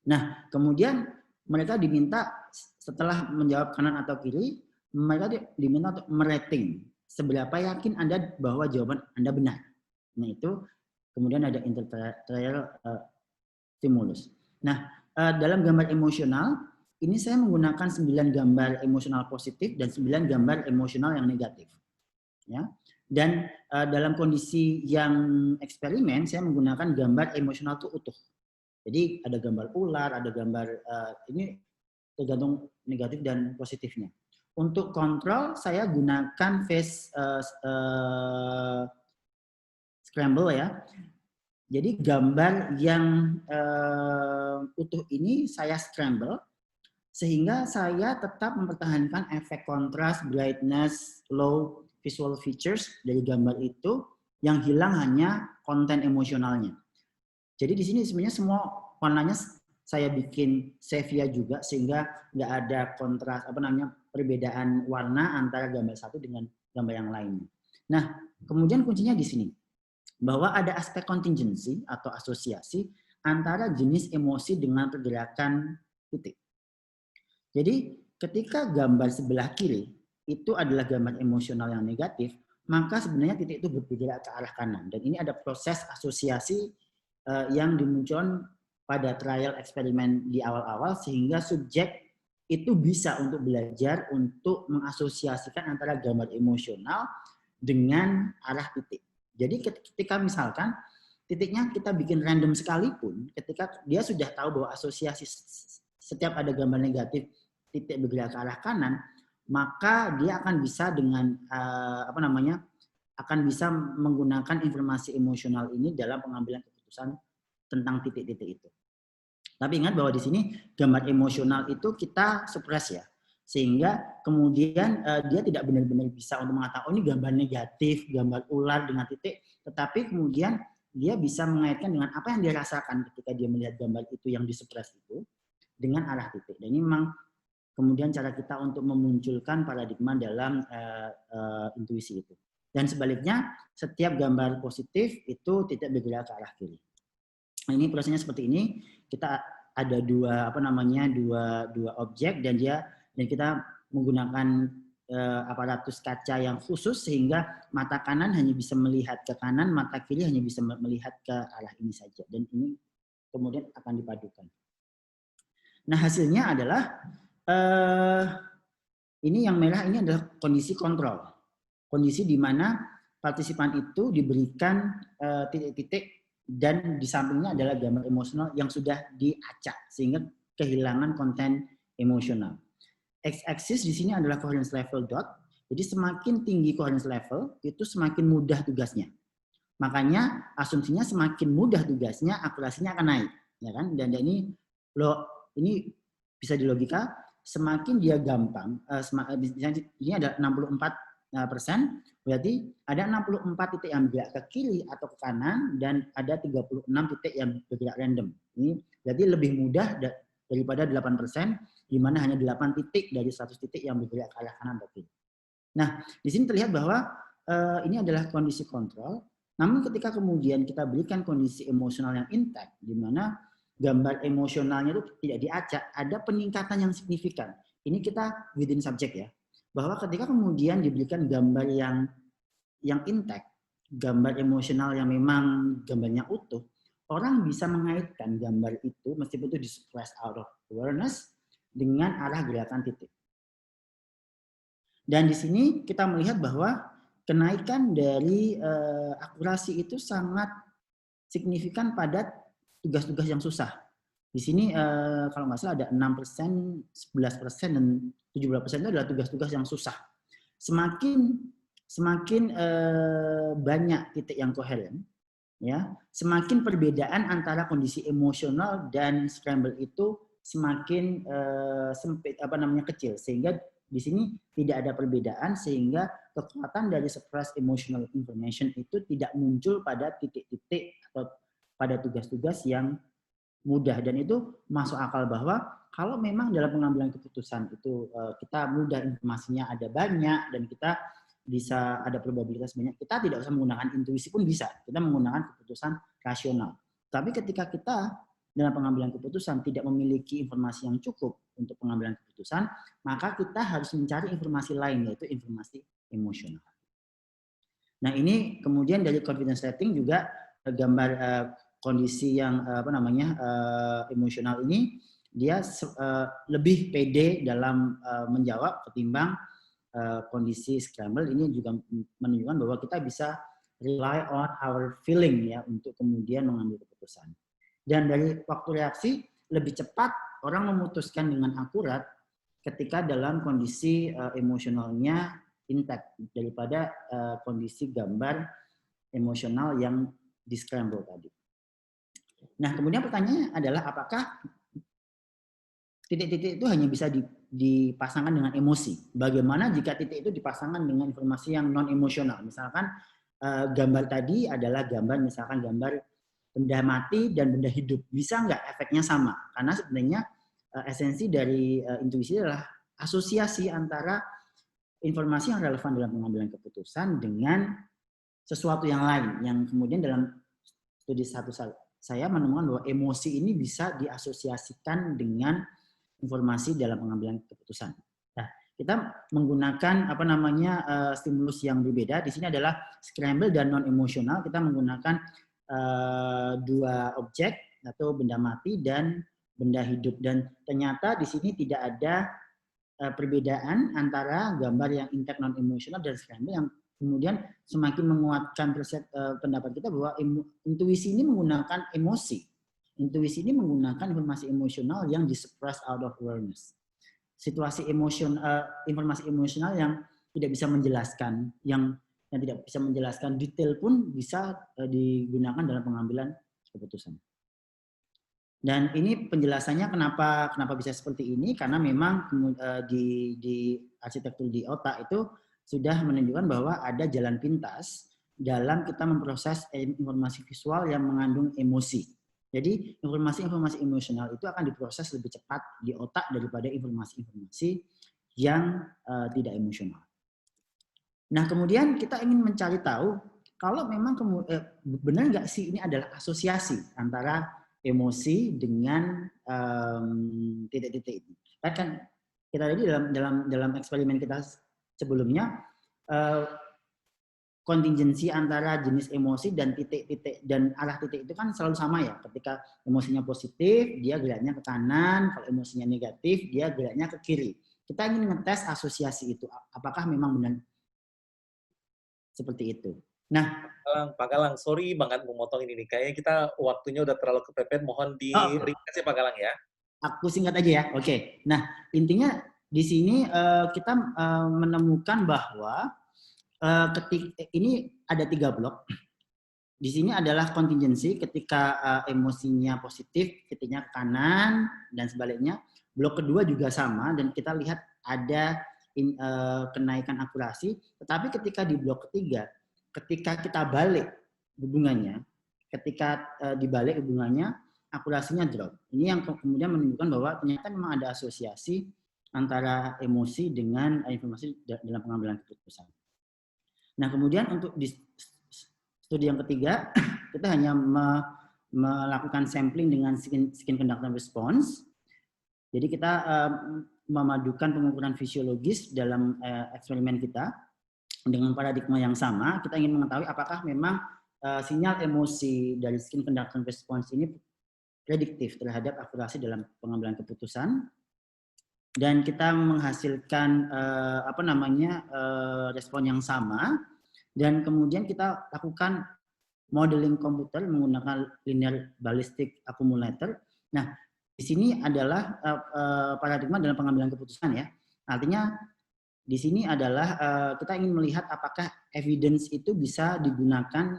Nah, kemudian mereka diminta setelah menjawab kanan atau kiri, mereka diminta untuk merating seberapa yakin Anda bahwa jawaban Anda benar. Nah, itu kemudian ada intertrial stimulus. Nah, dalam gambar emosional, ini saya menggunakan 9 gambar emosional positif dan 9 gambar emosional yang negatif. Ya. Dan dalam kondisi yang eksperimen, saya menggunakan gambar emosional itu utuh. Jadi ada gambar ular, ada gambar ini tergantung negatif dan positifnya. Untuk kontrol, saya gunakan face scramble ya. Jadi gambar yang utuh ini saya scramble, sehingga saya tetap mempertahankan efek kontras, brightness, low visual features dari gambar itu, yang hilang hanya konten emosionalnya. Jadi di sini sebenarnya semua warnanya saya bikin sepia juga, sehingga nggak ada kontras perbedaan warna antara gambar satu dengan gambar yang lainnya. Nah, kemudian kuncinya di sini bahwa ada aspek contingency atau asosiasi antara jenis emosi dengan pergerakan titik. Jadi ketika gambar sebelah kiri itu adalah gambar emosional yang negatif, maka sebenarnya titik itu bergerak ke arah kanan. Dan ini ada proses asosiasi yang dimunculkan pada trial eksperimen di awal-awal, sehingga subjek itu bisa untuk belajar untuk mengasosiasikan antara gambar emosional dengan arah titik. Jadi ketika misalkan titiknya kita bikin random sekalipun, ketika dia sudah tahu bahwa asosiasi setiap ada gambar negatif titik bergerak ke arah kanan, maka dia akan bisa dengan akan bisa menggunakan informasi emosional ini dalam pengambilan keputusan tentang titik-titik itu. Tapi ingat bahwa di sini gambar emosional itu kita suppress ya, sehingga kemudian dia tidak benar-benar bisa untuk mengatakan oh ini gambar negatif, gambar ular dengan titik, tetapi kemudian dia bisa mengaitkan dengan apa yang dia rasakan ketika dia melihat gambar itu yang disuppress itu dengan arah titik. Dan ini memang kemudian cara kita untuk memunculkan paradigma dalam intuisi itu. Dan sebaliknya, setiap gambar positif itu tidak bergerak ke arah kiri. Nah, ini prosesnya seperti ini. Kita ada dua objek dan kita menggunakan aparatus kaca yang khusus sehingga mata kanan hanya bisa melihat ke kanan, mata kiri hanya bisa melihat ke arah ini saja. Dan ini kemudian akan dipadukan. Nah, hasilnya adalah ini yang merah ini adalah kondisi kontrol. Kondisi di mana partisipan itu diberikan titik-titik dan di sampingnya adalah gambar emosional yang sudah diacak sehingga kehilangan konten emosional. X-axis di sini adalah coherence level dot. Jadi semakin tinggi coherence level itu semakin mudah tugasnya. Makanya asumsinya semakin mudah tugasnya akurasinya akan naik, ya kan? Dan ini bisa dilogika, semakin dia gampang, ini ada 64%, berarti ada 64 titik yang bergerak ke kiri atau ke kanan dan ada 36 titik yang bergerak random. Ini berarti lebih mudah daripada 8%, di mana hanya 8 titik dari 100 titik yang bergerak ke arah kanan atau kiri. Nah, di sini terlihat bahwa ini adalah kondisi kontrol. Namun ketika kemudian kita berikan kondisi emosional yang intact, di mana gambar emosionalnya itu tidak diacak, ada peningkatan yang signifikan. Ini kita within subject ya. Bahwa ketika kemudian diberikan gambar yang intact, gambar emosional yang memang gambarnya utuh, orang bisa mengaitkan gambar itu meskipun itu di-suppress out of awareness dengan arah gerakan titik. Dan di sini kita melihat bahwa kenaikan dari akurasi itu sangat signifikan pada tugas-tugas yang susah. Di sini kalau nggak salah ada 6%, 11%, dan 17% itu adalah tugas-tugas yang susah. Semakin banyak titik yang koheren, ya, semakin perbedaan antara kondisi emosional dan scramble itu semakin kecil, sehingga di sini tidak ada perbedaan, sehingga kekuatan dari suppressed emotional information itu tidak muncul pada titik-titik atau pada tugas-tugas yang mudah. Dan itu masuk akal bahwa kalau memang dalam pengambilan keputusan itu kita mudah, informasinya ada banyak dan kita bisa ada probabilitas banyak, kita tidak usah menggunakan intuisi pun bisa, kita menggunakan keputusan rasional. Tapi ketika kita dalam pengambilan keputusan tidak memiliki informasi yang cukup untuk pengambilan keputusan, maka kita harus mencari informasi lain, yaitu informasi emosional. Nah, ini kemudian dari confidence rating juga gambar kondisi yang emosional ini, dia lebih pede dalam menjawab ketimbang kondisi scramble. Ini juga menunjukkan bahwa kita bisa rely on our feeling ya untuk kemudian mengambil keputusan. Dan dari waktu reaksi lebih cepat orang memutuskan dengan akurat ketika dalam kondisi emosionalnya intact daripada kondisi gambar emosional yang di scramble tadi. Nah, kemudian pertanyaannya adalah apakah titik-titik itu hanya bisa dipasangkan dengan emosi? Bagaimana jika titik itu dipasangkan dengan informasi yang non emosional? Misalkan gambar tadi adalah misalkan gambar benda mati dan benda hidup, bisa nggak efeknya sama? Karena sebenarnya esensi dari intuisi adalah asosiasi antara informasi yang relevan dalam pengambilan keputusan dengan sesuatu yang lain, yang kemudian dalam studi satu saya menemukan bahwa emosi ini bisa diasosiasikan dengan informasi dalam pengambilan keputusan. Nah, kita menggunakan stimulus yang berbeda. Di sini adalah scramble dan non emosional. Kita menggunakan dua objek atau benda mati dan benda hidup, dan ternyata di sini tidak ada perbedaan antara gambar yang intact non emosional dan scramble, yang kemudian semakin menguatkan pendapat kita bahwa intuisi ini menggunakan emosi. Intuisi ini menggunakan informasi emosional yang disuppress out of awareness. Situasi emosional, informasi emosional yang tidak bisa menjelaskan, yang tidak bisa menjelaskan detail pun bisa digunakan dalam pengambilan keputusan. Dan ini penjelasannya kenapa bisa seperti ini, karena memang di arsitektur di otak itu sudah menunjukkan bahwa ada jalan pintas dalam kita memproses informasi visual yang mengandung emosi. Jadi informasi-informasi emosional itu akan diproses lebih cepat di otak daripada informasi-informasi yang tidak emosional. Nah, kemudian kita ingin mencari tahu kalau memang benar nggak sih ini adalah asosiasi antara emosi dengan titik-titik itu. Kan kita tadi dalam eksperimen kita sebelumnya, kontingensi antara jenis emosi dan titik-titik dan arah titik itu kan selalu sama ya. Ketika emosinya positif, dia geraknya ke kanan. Kalau emosinya negatif, dia geraknya ke kiri. Kita ingin ngetes asosiasi itu. Apakah memang benar seperti itu? Nah, Pak Galang, sorry banget memotong ini nih. Kayaknya kita waktunya udah terlalu kepepet. Mohon di-ringkas ya Pak Galang ya. Aku singkat aja ya. Oke. Nah, intinya di sini kita menemukan bahwa ini ada 3 blok. Di sini adalah kontingensi ketika emosinya positif, titiknya ke kanan dan sebaliknya. Blok kedua juga sama dan kita lihat ada kenaikan akurasi. Tetapi ketika di blok ketiga, ketika kita balik hubungannya, ketika dibalik hubungannya, akurasinya drop. Ini yang kemudian menunjukkan bahwa ternyata memang ada asosiasi antara emosi dengan informasi dalam pengambilan keputusan. Nah, kemudian untuk di studi yang ketiga, kita hanya melakukan sampling dengan skin conductance response. Jadi kita memadukan pengukuran fisiologis dalam eksperimen kita dengan paradigma yang sama. Kita ingin mengetahui apakah memang sinyal emosi dari skin conductance response ini prediktif terhadap akurasi dalam pengambilan keputusan. Dan kita menghasilkan respon yang sama, dan kemudian kita lakukan modeling komputer menggunakan linear ballistic accumulator. Nah, di sini adalah paradigma dalam pengambilan keputusan ya. Artinya di sini adalah kita ingin melihat apakah evidence itu bisa digunakan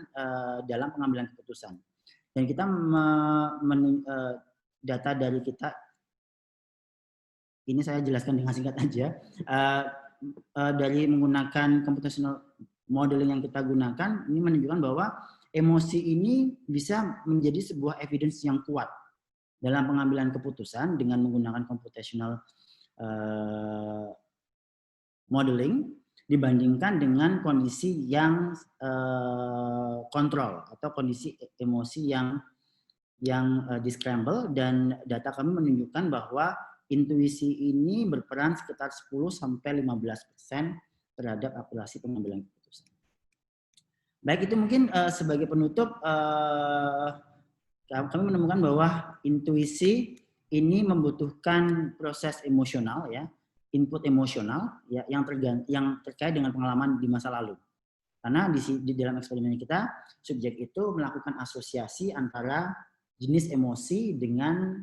dalam pengambilan keputusan. Dan kita data dari kita, ini saya jelaskan dengan singkat aja, dari menggunakan computational modeling yang kita gunakan, ini menunjukkan bahwa emosi ini bisa menjadi sebuah evidence yang kuat dalam pengambilan keputusan dengan menggunakan computational modeling dibandingkan dengan kondisi yang kontrol atau kondisi emosi yang di-scramble. Dan data kami menunjukkan bahwa intuisi ini berperan sekitar 10-15% terhadap akurasi pengambilan keputusan. Baik, itu mungkin sebagai penutup, kami menemukan bahwa intuisi ini membutuhkan proses emosional ya, input emosional ya, yang terkait dengan pengalaman di masa lalu. Karena di dalam eksperimen kita, subjek itu melakukan asosiasi antara jenis emosi dengan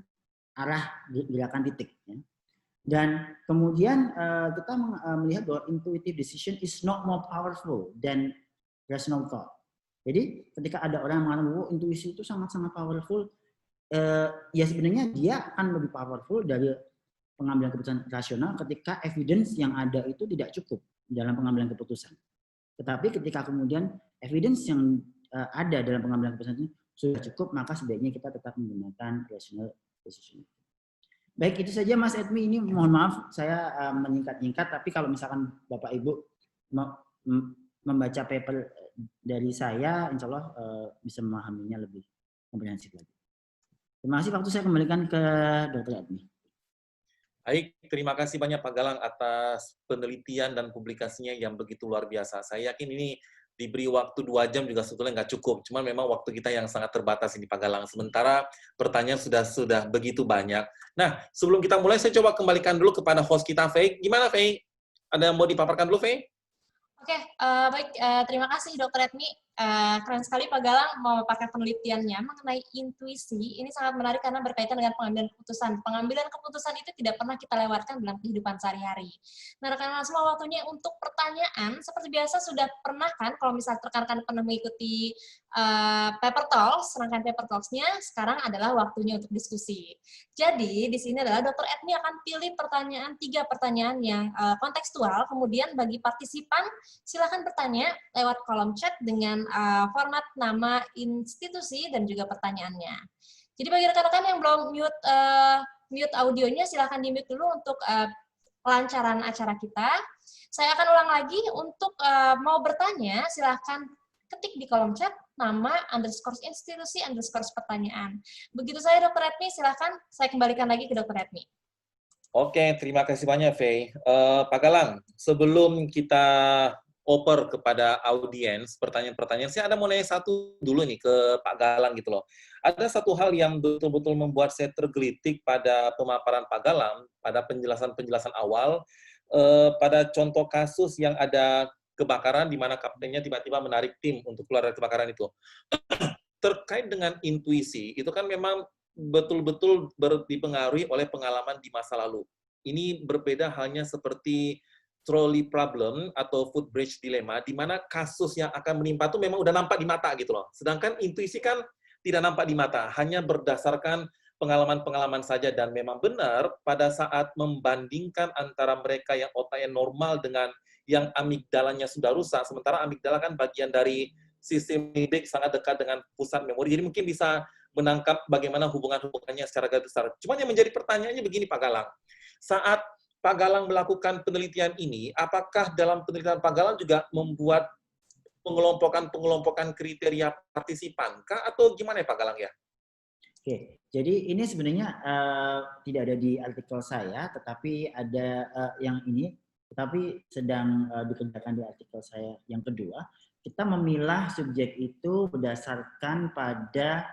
arah gerakan titik. Ya. Dan kemudian kita melihat bahwa intuitive decision is not more powerful than rational thought. Jadi ketika ada orang yang mengatakan bahwa intuisi itu sangat-sangat powerful, ya sebenarnya dia akan lebih powerful dari pengambilan keputusan rasional ketika evidence yang ada itu tidak cukup dalam pengambilan keputusan. Tetapi ketika kemudian evidence yang ada dalam pengambilan keputusan itu sudah cukup, maka sebaiknya kita tetap menggunakan rational decision. Baik, itu saja Mas Edmi. Ini mohon maaf saya menyingkat-nyingkat, tapi kalau misalkan Bapak Ibu membaca paper dari saya, insya Allah bisa memahaminya lebih komprehensif lagi. Terima kasih, waktu saya kembalikan ke Dr. Edmi. Baik, terima kasih banyak Pak Galang atas penelitian dan publikasinya yang begitu luar biasa. Saya yakin ini diberi waktu 2 jam juga sebetulnya nggak cukup. Cuman memang waktu kita yang sangat terbatas ini Pak Galang. Sementara pertanyaan sudah begitu banyak. Nah, sebelum kita mulai, saya coba kembalikan dulu kepada host kita, Faye. Gimana, Faye? Ada yang mau dipaparkan dulu, Faye? Oke, baik. Terima kasih Dr. Edmi. Keren sekali Pak Galang memaparkan penelitiannya mengenai intuisi. Ini sangat menarik karena berkaitan dengan pengambilan keputusan. Pengambilan keputusan itu tidak pernah kita lewatkan dalam kehidupan sehari-hari. Nah, rekan-rekan semua, waktunya untuk pertanyaan. Seperti biasa sudah pernah kan, kalau misalnya rekan-rekan pernah mengikuti paper talks, serangkaian paper talks-nya, sekarang adalah waktunya untuk diskusi. Jadi, di sini adalah Dr. Edmi akan pilih 3 pertanyaan yang kontekstual, kemudian bagi partisipan, silakan bertanya lewat kolom chat dengan format nama institusi dan juga pertanyaannya. Jadi bagi rekan-rekan yang belum mute audionya, silakan di-mute dulu untuk kelancaran acara kita. Saya akan ulang lagi, untuk mau bertanya, silakan ketik di kolom chat nama _institusi _pertanyaan. Begitu saya Dr. Edmi, silakan saya kembalikan lagi ke Dr. Edmi. Oke, terima kasih banyak, Faye. Pak Galang, sebelum kita oper kepada audiens, pertanyaan-pertanyaan, saya ada mau nanya satu dulu nih ke Pak Galang gitu loh. Ada satu hal yang betul-betul membuat saya tergelitik pada pemaparan Pak Galang, pada penjelasan-penjelasan awal, pada contoh kasus yang ada kebakaran di mana kaptennya tiba-tiba menarik tim untuk keluar dari kebakaran itu. Terkait dengan intuisi, itu kan memang betul-betul dipengaruhi oleh pengalaman di masa lalu. Ini berbeda halnya seperti trolley problem atau footbridge dilemma, di mana kasus yang akan menimpa itu memang udah nampak di mata gitu loh. Sedangkan intuisi kan tidak nampak di mata, hanya berdasarkan pengalaman-pengalaman saja. Dan memang benar pada saat membandingkan antara mereka yang otaknya normal dengan yang amigdalanya sudah rusak, sementara amigdala kan bagian dari sistem limbic sangat dekat dengan pusat memori, jadi mungkin bisa menangkap bagaimana hubungan-hubungannya secara garis besar. Cuman yang menjadi pertanyaannya begini Pak Galang, saat Pak Galang melakukan penelitian ini, apakah dalam penelitian Pak Galang juga membuat pengelompokan kriteria partisipan kah, atau gimana ya Pak Galang ya? Oke, jadi ini sebenarnya tidak ada di artikel saya, tetapi ada yang ini, tetapi sedang dikerjakan di artikel saya yang kedua. Kita memilah subjek itu berdasarkan pada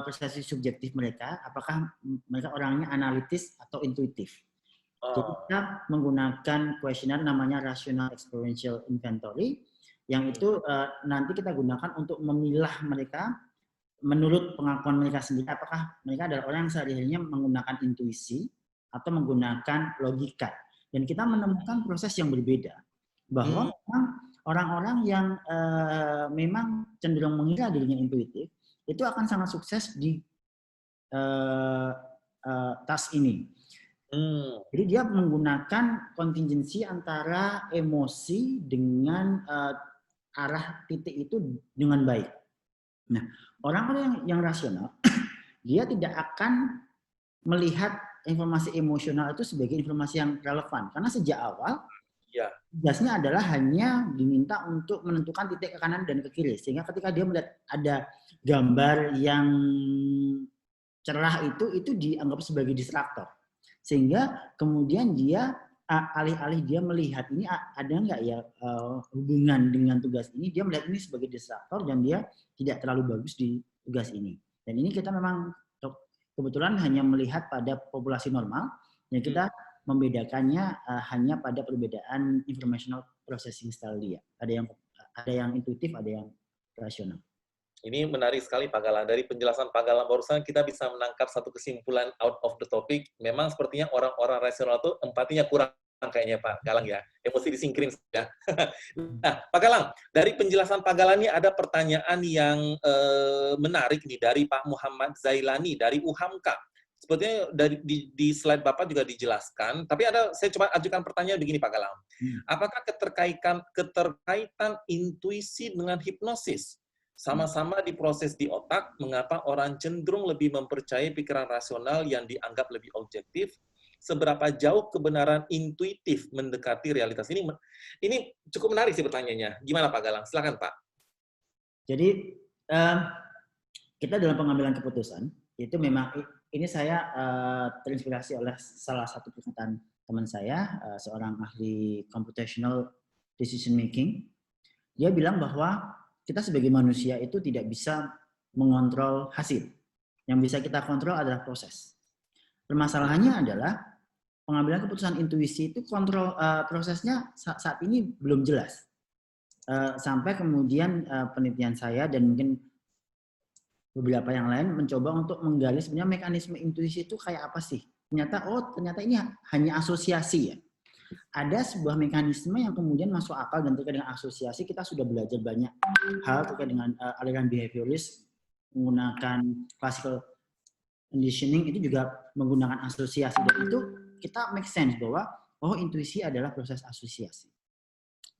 persepsi subjektif mereka, apakah mereka orangnya analitis atau intuitif. Jadi kita menggunakan kuesioner namanya Rational Experiential Inventory, yang itu nanti kita gunakan untuk memilah mereka menurut pengakuan mereka sendiri, apakah mereka adalah orang yang sehari-harinya menggunakan intuisi atau menggunakan logika. Dan kita menemukan proses yang berbeda, bahwa memang orang-orang yang memang cenderung mengira dirinya intuitif, itu akan sangat sukses di task ini. Jadi dia menggunakan kontingensi antara emosi dengan arah titik itu dengan baik. Nah, orang-orang yang rasional, dia tidak akan melihat informasi emosional itu sebagai informasi yang relevan. Karena sejak awal, tugasnya adalah hanya diminta untuk menentukan titik ke kanan dan ke kiri. Sehingga ketika dia melihat ada gambar yang cerah itu dianggap sebagai distraktor. Sehingga kemudian dia alih-alih dia melihat ini ada nggak ya hubungan dengan tugas ini, dia melihat ini sebagai distraktor dan dia tidak terlalu bagus di tugas ini. Dan ini kita memang kebetulan hanya melihat pada populasi normal, yang kita membedakannya hanya pada perbedaan informational processing style dia. Ada yang intuitif, ada yang rasional. Ini menarik sekali Pak Galang. Dari penjelasan Pak Galang barusan kita bisa menangkap satu kesimpulan out of the topic. Memang sepertinya orang-orang rasional itu empatinya kurang kayaknya Pak Galang ya. Emosi disingkirin ya. Nah, Pak Galang, dari penjelasan Pak Galang ini ada pertanyaan yang menarik nih dari Pak Muhammad Zailani dari UHAMKA. Sepertinya di slide Bapak juga dijelaskan, tapi saya coba ajukan pertanyaan begini Pak Galang. Apakah keterkaitan intuisi dengan hipnosis? Sama-sama diproses di otak, mengapa orang cenderung lebih mempercayai pikiran rasional yang dianggap lebih objektif? Seberapa jauh kebenaran intuitif mendekati realitas? Ini cukup menarik sih pertanyaannya. Gimana Pak Galang? Silakan Pak. Jadi kita dalam pengambilan keputusan itu memang ini saya terinspirasi oleh salah satu perkataan teman saya, seorang ahli computational decision making. Dia bilang bahwa kita sebagai manusia itu tidak bisa mengontrol hasil. Yang bisa kita kontrol adalah proses. Permasalahannya adalah pengambilan keputusan intuisi itu prosesnya saat ini belum jelas. Sampai kemudian penelitian saya dan mungkin beberapa yang lain mencoba untuk menggali sebenarnya mekanisme intuisi itu kayak apa sih. Ternyata ini hanya asosiasi ya. Ada sebuah mekanisme yang kemudian masuk akal dan terkait dengan asosiasi. Kita sudah belajar banyak hal terkait dengan aliran behavioris, menggunakan classical conditioning, itu juga menggunakan asosiasi, dan itu kita make sense bahwa intuisi adalah proses asosiasi.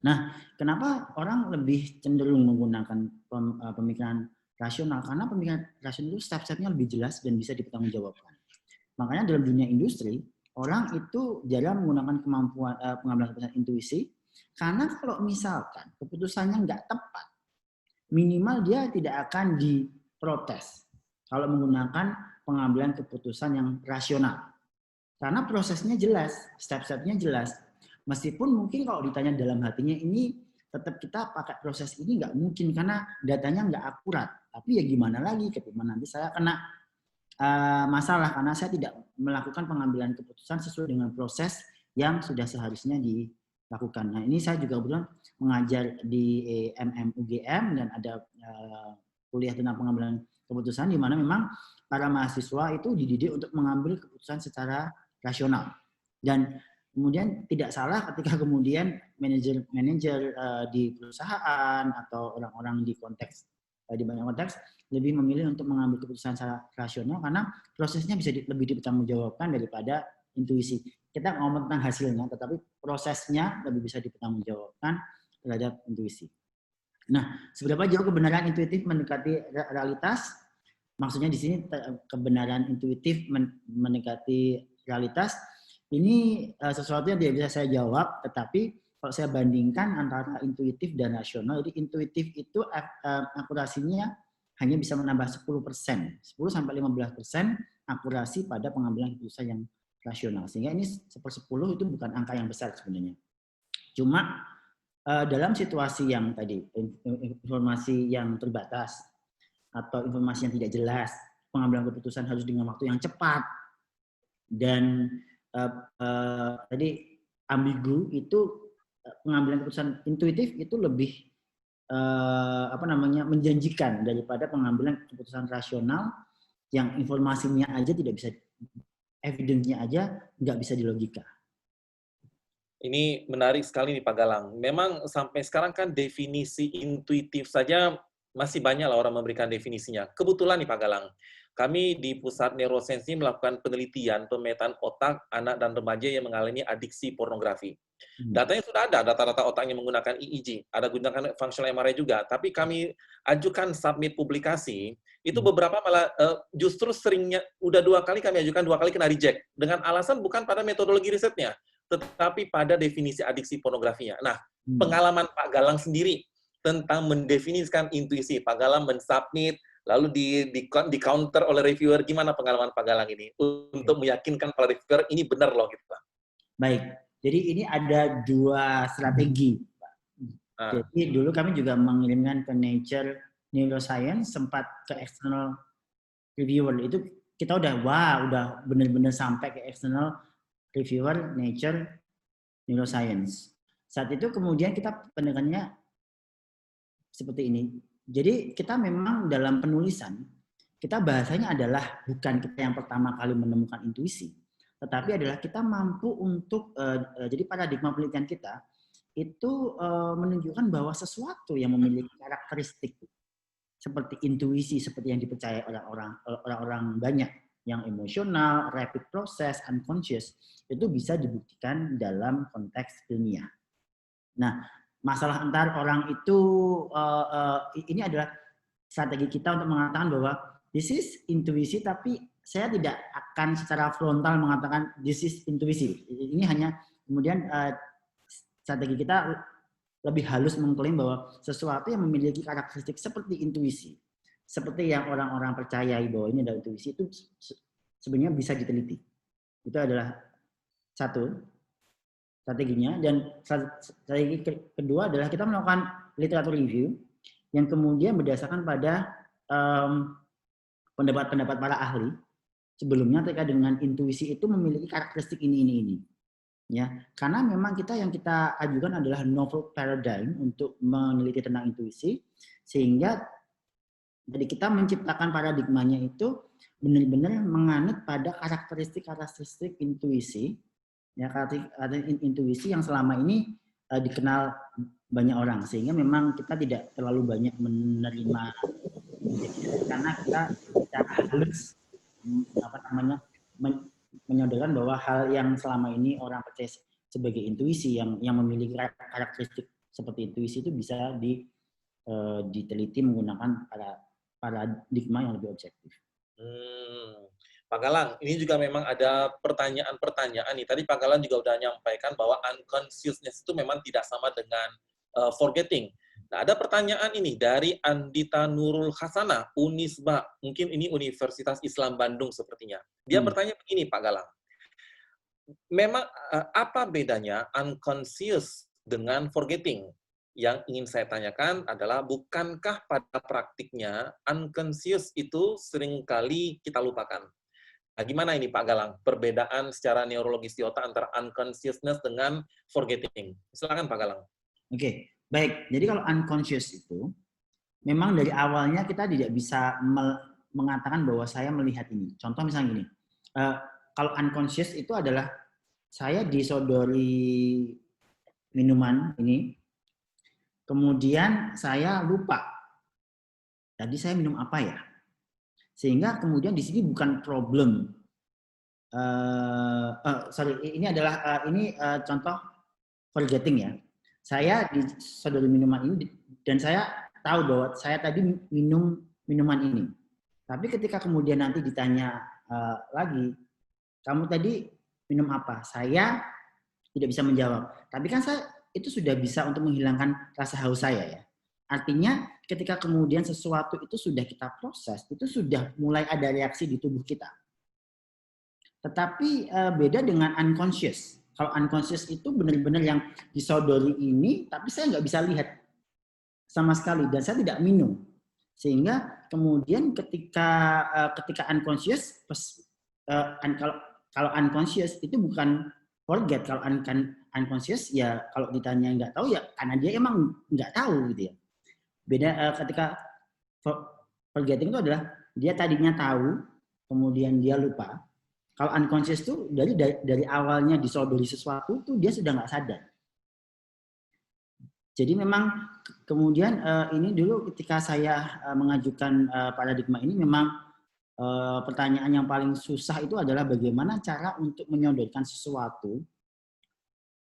Nah, kenapa orang lebih cenderung menggunakan pemikiran rasional? Karena pemikiran rasional itu step-stepnya lebih jelas dan bisa dipertanggungjawabkan. Makanya dalam dunia industri, orang itu jarang menggunakan kemampuan pengambilan keputusan intuisi, karena kalau misalkan keputusannya nggak tepat, minimal dia tidak akan diprotes kalau menggunakan pengambilan keputusan yang rasional. Karena prosesnya jelas, step-stepnya jelas. Meskipun mungkin kalau ditanya dalam hatinya ini, tetap kita pakai proses ini nggak mungkin karena datanya nggak akurat. Tapi ya gimana lagi ketika nanti saya kena masalah karena saya tidak melakukan pengambilan keputusan sesuai dengan proses yang sudah seharusnya dilakukan. Nah, ini saya juga kebetulan mengajar di MMUGM dan ada kuliah tentang pengambilan keputusan di mana memang para mahasiswa itu dididik untuk mengambil keputusan secara rasional. Dan kemudian tidak salah ketika kemudian manajer di perusahaan atau orang-orang di banyak konteks lebih memilih untuk mengambil keputusan secara rasional karena prosesnya bisa lebih dipertanggungjawabkan daripada intuisi. Kita ngomong tentang hasilnya, tetapi prosesnya lebih bisa dipertanggungjawabkan terhadap intuisi. Nah, seberapa jauh kebenaran intuitif mendekati realitas? Maksudnya di sini kebenaran intuitif mendekati realitas ini sesuatu yang tidak bisa saya jawab, tetapi kalau saya bandingkan antara intuitif dan rasional, jadi intuitif itu akurasinya hanya bisa menambah 10%, 10-15% akurasi pada pengambilan keputusan yang rasional. Sehingga ini 1/10 itu bukan angka yang besar sebenarnya. Cuma dalam situasi yang tadi, informasi yang terbatas, atau informasi yang tidak jelas, pengambilan keputusan harus dengan waktu yang cepat, dan tadi ambigu itu pengambilan keputusan intuitif itu lebih menjanjikan daripada pengambilan keputusan rasional yang informasinya aja tidak bisa, evidence-nya aja nggak bisa dilogika. Ini menarik sekali nih Pak Galang. Memang sampai sekarang kan definisi intuitif saja masih banyak lah orang memberikan definisinya. Kebetulan nih Pak Galang, kami di Pusat Neuroscience melakukan penelitian pemetaan otak anak dan remaja yang mengalami adiksi pornografi. Datanya sudah ada, data-data otaknya menggunakan EEG, ada gunakan functional MRI juga, tapi kami ajukan submit publikasi, itu beberapa malah justru seringnya, udah 2 kali kami ajukan, 2 kali kena reject, dengan alasan bukan pada metodologi risetnya, tetapi pada definisi adiksi pornografinya. Nah, pengalaman Pak Galang sendiri tentang mendefinisikan intuisi, Pak Galang mensubmit, lalu di counter oleh reviewer, gimana pengalaman Pak Galang ini untuk meyakinkan para reviewer ini benar loh gitu Pak? Baik, jadi ini ada 2 strategi, Pak. Jadi dulu kami juga mengirimkan ke Nature Neuroscience, sempat ke external reviewer, itu kita udah benar-benar sampai ke external reviewer Nature Neuroscience. Saat itu kemudian kita pendekatannya seperti ini. Jadi kita memang dalam penulisan, kita bahasanya adalah bukan kita yang pertama kali menemukan intuisi, tetapi adalah kita mampu untuk, jadi paradigma penelitian kita itu menunjukkan bahwa sesuatu yang memiliki karakteristik seperti intuisi, seperti yang dipercaya orang-orang banyak, yang emosional, rapid process, unconscious, itu bisa dibuktikan dalam konteks ilmiah. Nah, masalah antar orang itu, ini adalah strategi kita untuk mengatakan bahwa this is intuisi, tapi saya tidak akan secara frontal mengatakan this is intuisi. Ini hanya kemudian strategi kita lebih halus mengklaim bahwa sesuatu yang memiliki karakteristik seperti intuisi, seperti yang orang-orang percayai bahwa ini adalah intuisi, itu sebenarnya bisa diteliti. Itu adalah satu. strateginya. Dan strategi kedua adalah kita melakukan literatur review yang kemudian berdasarkan pada pendapat-pendapat para ahli sebelumnya terkait dengan intuisi itu memiliki karakteristik ini. Ya, karena memang yang kita ajukan adalah novel paradigm untuk meneliti tentang intuisi, sehingga jadi kita menciptakan paradigmanya itu benar-benar menganut pada karakteristik intuisi, ya, karakteristik intuisi yang selama ini dikenal banyak orang, sehingga memang kita tidak terlalu banyak menerima karena kita secara halus menyodorkan bahwa hal yang selama ini orang percaya sebagai intuisi yang memiliki karakteristik seperti intuisi itu bisa diteliti menggunakan paradigma yang lebih objektif. Pak Galang, ini juga memang ada pertanyaan-pertanyaan nih. Tadi Pak Galang juga udah nyampaikan bahwa unconsciousness itu memang tidak sama dengan forgetting. Nah, ada pertanyaan ini dari Andita Nurul Hasanah, Unisba. Mungkin ini Universitas Islam Bandung sepertinya. Dia bertanya begini, Pak Galang. Memang apa bedanya unconscious dengan forgetting? Yang ingin saya tanyakan adalah, bukankah pada praktiknya unconscious itu seringkali kita lupakan? Nah, gimana ini Pak Galang, perbedaan secara neurologis di otak antara unconsciousness dengan forgetting? Silakan Pak Galang. Oke, baik. Jadi kalau unconscious itu, memang dari awalnya kita tidak bisa mengatakan bahwa saya melihat ini. Contoh misalnya gini, kalau unconscious itu adalah saya disodori minuman ini, kemudian saya lupa. Tadi saya minum apa ya? Sehingga kemudian di sini bukan problem. Ini adalah contoh forgetting ya. Saya disodori minuman ini dan saya tahu bahwa saya tadi minum minuman ini. Tapi ketika kemudian nanti ditanya lagi, kamu tadi minum apa? Saya tidak bisa menjawab. Tapi kan saya itu sudah bisa untuk menghilangkan rasa haus saya ya. Artinya ketika kemudian sesuatu itu sudah kita proses, itu sudah mulai ada reaksi di tubuh kita. Tetapi beda dengan unconscious. Kalau unconscious itu benar-benar yang disodori ini, tapi saya nggak bisa lihat sama sekali dan saya tidak minum. Sehingga kemudian ketika unconscious, kalau unconscious itu bukan forget. Kalau unconscious ya kalau ditanya nggak tahu ya karena dia emang nggak tahu gitu ya. Beda ketika forgetting itu adalah dia tadinya tahu, kemudian dia lupa. Kalau unconscious itu dari awalnya disodori sesuatu itu dia sudah nggak sadar. Jadi memang kemudian ini dulu ketika saya mengajukan paradigma ini memang pertanyaan yang paling susah itu adalah bagaimana cara untuk menyodorkan sesuatu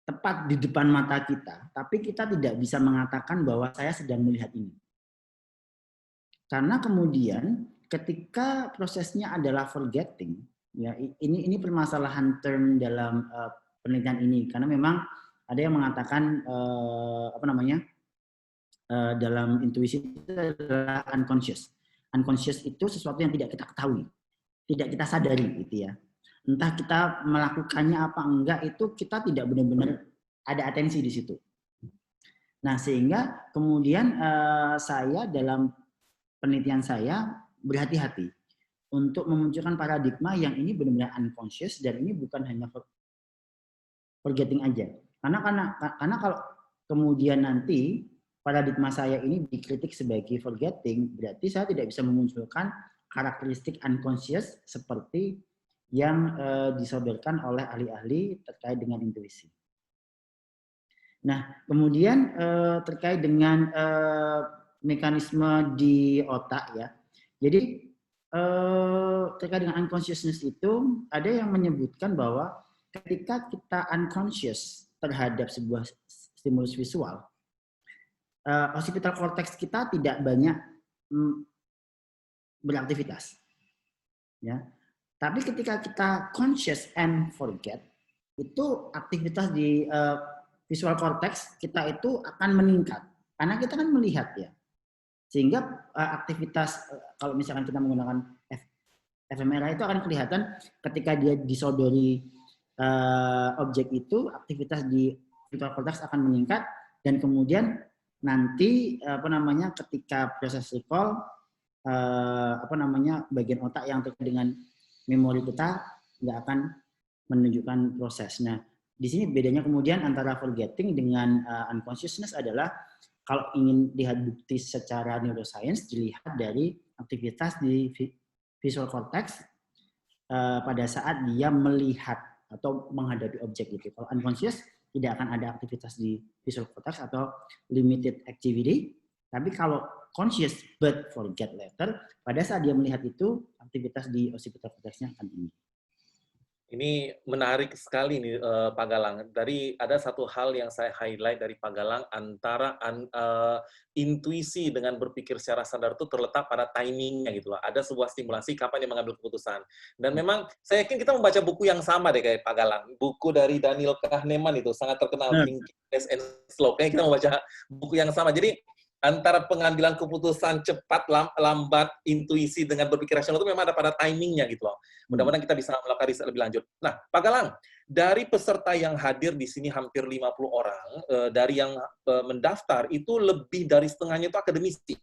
tepat di depan mata kita, tapi kita tidak bisa mengatakan bahwa saya sedang melihat ini. Karena kemudian ketika prosesnya adalah forgetting, ya ini permasalahan term dalam penelitian ini, karena memang ada yang mengatakan dalam intuisi itu adalah unconscious. Unconscious itu sesuatu yang tidak kita ketahui, tidak kita sadari, gitu ya. Entah kita melakukannya apa enggak, itu kita tidak benar-benar ada atensi di situ. Nah, sehingga kemudian saya dalam penelitian saya berhati-hati untuk memunculkan paradigma yang ini benar-benar unconscious dan ini bukan hanya forgetting aja. Karena kalau kemudian nanti paradigma saya ini dikritik sebagai forgetting, berarti saya tidak bisa memunculkan karakteristik unconscious seperti yang disodorkan oleh ahli-ahli terkait dengan intuisi. Nah, kemudian terkait dengan mekanisme di otak ya. Jadi terkait dengan unconsciousness itu ada yang menyebutkan bahwa ketika kita unconscious terhadap sebuah stimulus visual, occipital cortex kita tidak banyak beraktivitas. Ya. Tapi ketika kita conscious and forget, itu aktivitas di visual cortex kita itu akan meningkat. Karena kita kan melihat ya. Sehingga aktivitas, kalau misalkan kita menggunakan fMRI itu akan kelihatan ketika dia disodori objek itu, aktivitas di visual cortex akan meningkat, dan kemudian nanti ketika proses recall bagian otak yang terkait dengan memori kita nggak akan menunjukkan proses. Nah, di sini bedanya kemudian antara forgetting dengan unconsciousness adalah kalau ingin lihat bukti secara neuroscience dilihat dari aktivitas di visual cortex pada saat dia melihat atau menghadapi objek gitu. Kalau unconscious tidak akan ada aktivitas di visual cortex atau limited activity. Tapi kalau conscious but forget later, pada saat dia melihat itu aktivitas di occipital cortex-nya akan tinggi. Ini menarik sekali nih Pak Galang. Dari ada satu hal yang saya highlight dari Pak Galang antara intuisi dengan berpikir secara sadar itu terletak pada timingnya gitu loh. Ada sebuah stimulasi kapan dia mengambil keputusan. Dan memang saya yakin kita membaca buku yang sama deh kayak Pak Galang. Buku dari Daniel Kahneman itu sangat terkenal, Thinking Fast and Slow. Kayaknya kita membaca buku yang sama. Jadi antara pengambilan keputusan cepat, lambat, intuisi dengan berpikir rasional itu memang ada pada timingnya gitu loh. Mudah-mudahan kita bisa melakukan riset lebih lanjut. Nah, Pak Galang, dari peserta yang hadir di sini hampir 50 orang, dari yang mendaftar itu lebih dari setengahnya itu akademisi.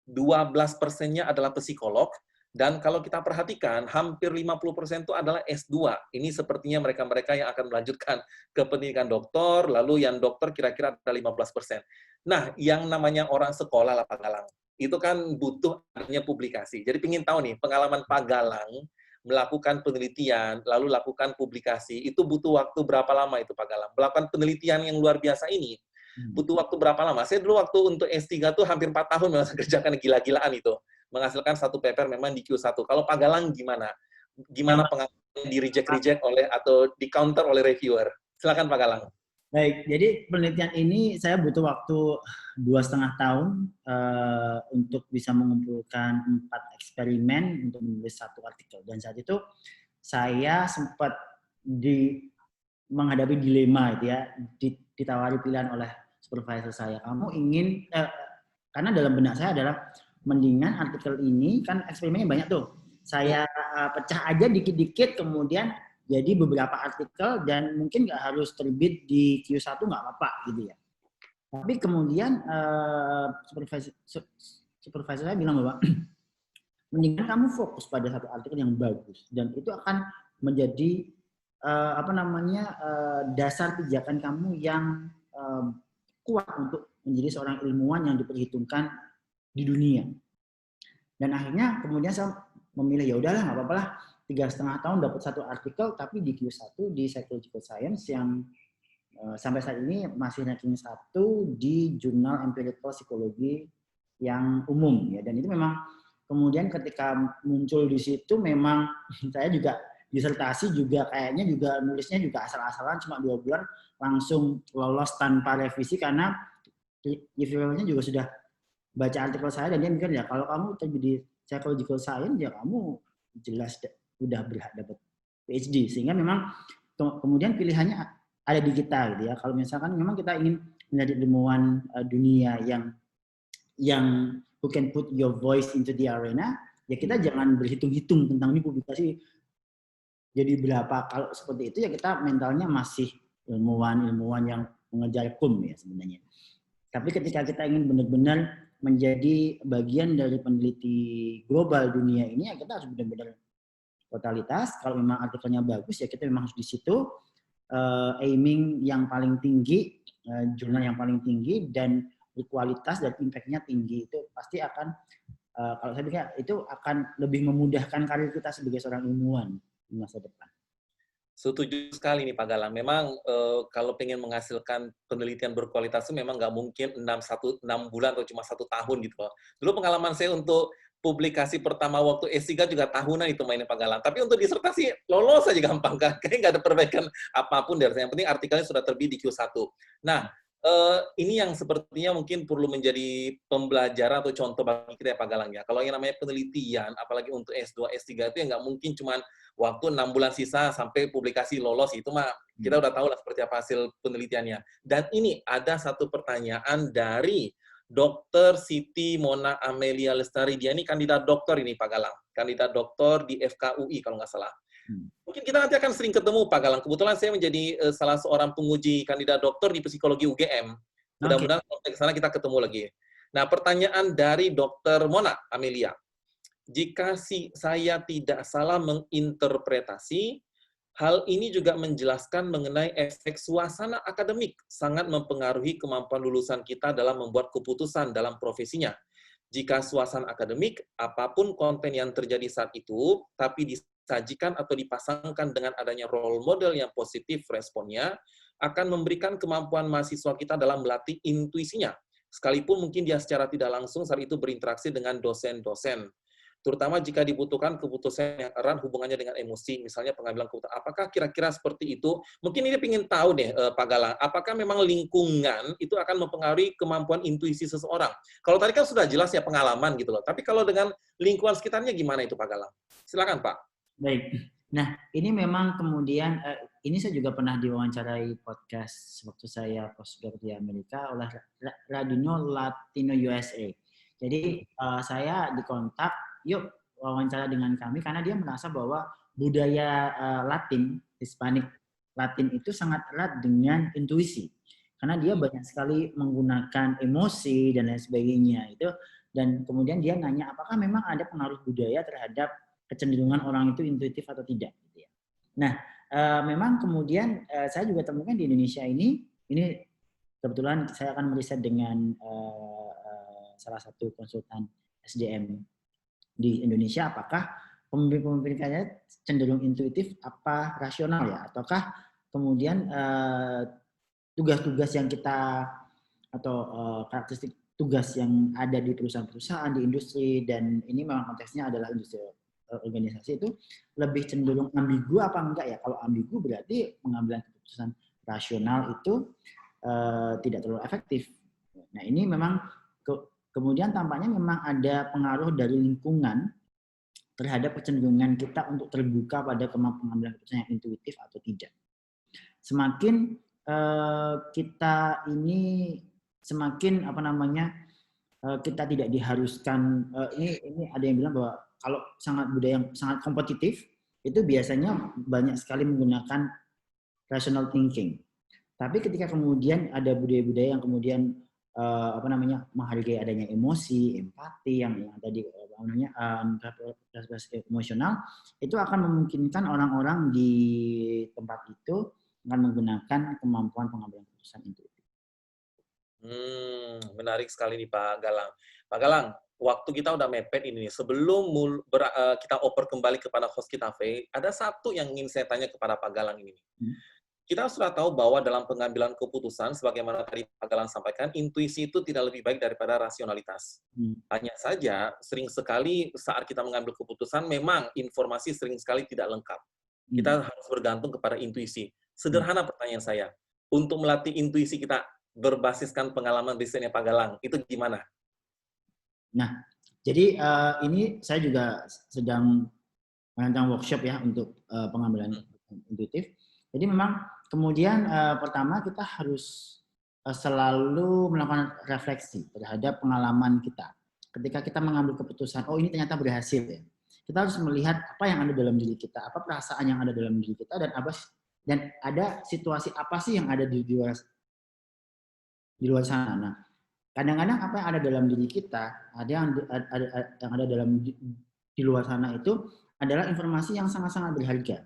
12%-nya adalah psikolog, dan kalau kita perhatikan, hampir 50% itu adalah S2. Ini sepertinya mereka-mereka yang akan melanjutkan ke pendidikan doktor, lalu yang dokter kira-kira ada 15%. Nah, yang namanya orang sekolah lah Pak Galang, itu kan butuh adanya publikasi. Jadi ingin tahu nih, pengalaman Pak Galang melakukan penelitian, lalu lakukan publikasi, itu butuh waktu berapa lama itu Pak Galang? Melakukan penelitian yang luar biasa ini, butuh waktu berapa lama? Saya dulu waktu untuk S3 tuh hampir 4 tahun memang saya kerjakan gila-gilaan itu. Menghasilkan satu paper memang di Q1. Kalau Pak Galang gimana? Gimana pengalaman di reject oleh atau di counter oleh reviewer? Silakan Pak Galang. Baik, jadi penelitian ini saya butuh waktu 2,5 tahun untuk bisa mengumpulkan 4 eksperimen untuk menulis satu artikel. Dan saat itu saya sempat menghadapi dilema itu ya, ditawari pilihan oleh supervisor saya. Kamu ingin, karena dalam benak saya adalah mendingan artikel ini, kan eksperimennya banyak tuh. Saya pecah aja dikit-dikit, kemudian jadi beberapa artikel dan mungkin nggak harus terbit di Q1 nggak apa-apa gitu ya. Tapi kemudian supervisor saya bilang bahwa mendingan kamu fokus pada satu artikel yang bagus dan itu akan menjadi dasar pijakan kamu yang kuat untuk menjadi seorang ilmuwan yang diperhitungkan di dunia. Dan akhirnya kemudian saya memilih ya udahlah nggak apa-apa lah. 3,5 tahun dapat satu artikel, tapi di Q1 di Psychological Science yang sampai saat ini masih ranking 1 di jurnal Empirical Psychology yang umum ya. Dan itu memang kemudian ketika muncul di situ memang saya juga disertasi juga kayaknya juga nulisnya juga asal-asalan cuma 2 bulan langsung lolos tanpa revisi karena reviewernya juga sudah baca artikel saya dan dia mikir ya kalau kamu terbit di Psychological Science ya kamu jelas udah berhak dapat PhD, sehingga memang kemudian pilihannya ada di kita gitu ya. Kalau misalkan memang kita ingin menjadi ilmuwan dunia yang who can put your voice into the arena, ya kita jangan berhitung-hitung tentang ini publikasi jadi berapa. Kalau seperti itu ya kita mentalnya masih ilmuwan yang mengejar kum ya sebenarnya. Tapi ketika kita ingin benar-benar menjadi bagian dari peneliti global dunia ini, ya kita harus benar-benar totalitas. Kalau memang artikelnya bagus ya kita memang harus di situ aiming yang paling tinggi, jurnal yang paling tinggi dan berkualitas dan impact-nya tinggi. Itu pasti akan kalau saya pikir itu akan lebih memudahkan karir kita sebagai seorang ilmuwan di masa depan. Setuju sekali nih Pak Galang. Memang kalau pengen menghasilkan penelitian berkualitas itu memang nggak mungkin 6 bulan atau cuma 1 tahun gitu loh. Dulu pengalaman saya untuk publikasi pertama waktu S3 juga tahunan itu mainnya Pak Galang. Tapi untuk disertasi lolos aja gampang kan. Kayaknya nggak ada perbaikan apapun dari saya. Yang penting artikelnya sudah terbit di Q1. Nah, ini yang sepertinya mungkin perlu menjadi pembelajaran atau contoh bagi kita ya Pak Galang ya. Kalau yang namanya penelitian, apalagi untuk S2, S3 itu ya nggak mungkin cuma waktu 6 bulan sisa sampai publikasi lolos. Itu mah kita udah tahu lah seperti apa hasil penelitiannya. Dan ini ada satu pertanyaan dari Dr. Siti Mona Amelia Lestari. Dia ini kandidat doktor ini Pak Galang. Kandidat doktor di FKUI kalau nggak salah. Mungkin kita nanti akan sering ketemu, Pak Galang. Kebetulan saya menjadi salah seorang penguji kandidat dokter di psikologi UGM. Mudah-mudahan kalau ke sana kita ketemu lagi. Nah, pertanyaan dari Dr. Mona Amelia. Jika saya tidak salah menginterpretasi, hal ini juga menjelaskan mengenai efek suasana akademik sangat mempengaruhi kemampuan lulusan kita dalam membuat keputusan dalam profesinya. Jika suasana akademik, apapun konten yang terjadi saat itu, tapi disajikan atau dipasangkan dengan adanya role model yang positif responnya, akan memberikan kemampuan mahasiswa kita dalam melatih intuisinya. Sekalipun mungkin dia secara tidak langsung saat itu berinteraksi dengan dosen-dosen. Terutama jika dibutuhkan keputusan yang erat hubungannya dengan emosi, misalnya pengambilan keputusan. Apakah kira-kira seperti itu? Mungkin ini ingin tahu deh, Pak Galang, apakah memang lingkungan itu akan mempengaruhi kemampuan intuisi seseorang? Kalau tadi kan sudah jelas ya pengalaman gitu loh, tapi kalau dengan lingkungan sekitarnya gimana itu Pak Galang? Silakan Pak. Baik. Nah, ini memang kemudian, ini saya juga pernah diwawancarai podcast waktu saya postdoc di Amerika oleh Radio Latino USA. Jadi saya dikontak, yuk wawancara dengan kami, karena dia merasa bahwa budaya Latin, Hispanik Latin itu sangat erat dengan intuisi. Karena dia banyak sekali menggunakan emosi dan lain sebagainya. Dan kemudian dia nanya, apakah memang ada pengaruh budaya terhadap kecenderungan orang itu intuitif atau tidak. Nah, memang kemudian saya juga temukan di Indonesia ini kebetulan saya akan meriset dengan salah satu konsultan SDM di Indonesia, apakah pemimpin-pemimpin kayaknya cenderung intuitif apa rasional ya, ataukah kemudian tugas-tugas yang kita atau karakteristik tugas yang ada di perusahaan-perusahaan, di industri, dan ini memang konteksnya adalah industri organisasi, itu lebih cenderung ambigu apa enggak ya? Kalau ambigu berarti pengambilan keputusan rasional itu tidak terlalu efektif. Nah, ini memang kemudian tampaknya memang ada pengaruh dari lingkungan terhadap kecenderungan kita untuk terbuka pada kemampuan pengambilan keputusan yang intuitif atau tidak. Semakin kita ini semakin kita tidak diharuskan, ini ada yang bilang bahwa kalau budaya yang sangat kompetitif itu biasanya banyak sekali menggunakan rational thinking. Tapi ketika kemudian ada budaya-budaya yang kemudian menghargai adanya emosi, empati, yang tadi emosional, itu akan memungkinkan orang-orang di tempat itu akan menggunakan kemampuan pengambilan keputusan itu. Menarik sekali nih Pak Galang. Pak Galang, waktu kita udah mepet ini. Sebelum kita oper kembali kepada host kita, Faye, ada satu yang ingin saya tanya kepada Pak Galang ini. Kita sudah tahu bahwa dalam pengambilan keputusan, sebagaimana tadi Pak Galang sampaikan, intuisi itu tidak lebih baik daripada rasionalitas. Hanya saja, sering sekali saat kita mengambil keputusan, memang informasi sering sekali tidak lengkap. Kita harus bergantung kepada intuisi. Sederhana pertanyaan saya, untuk melatih intuisi kita berbasiskan pengalaman risetnya Pak Galang, itu gimana? Nah, jadi ini saya juga sedang merancang workshop ya untuk pengambilan intuitif. Jadi memang kemudian pertama kita harus selalu melakukan refleksi terhadap pengalaman kita. Ketika kita mengambil keputusan, oh ini ternyata berhasil ya. Kita harus melihat apa yang ada dalam diri kita, apa perasaan yang ada dalam diri kita, dan ada situasi apa sih yang ada di luar sana. Nah, kadang-kadang apa yang ada dalam diri kita, ada yang ada di luar sana itu adalah informasi yang sangat-sangat berharga.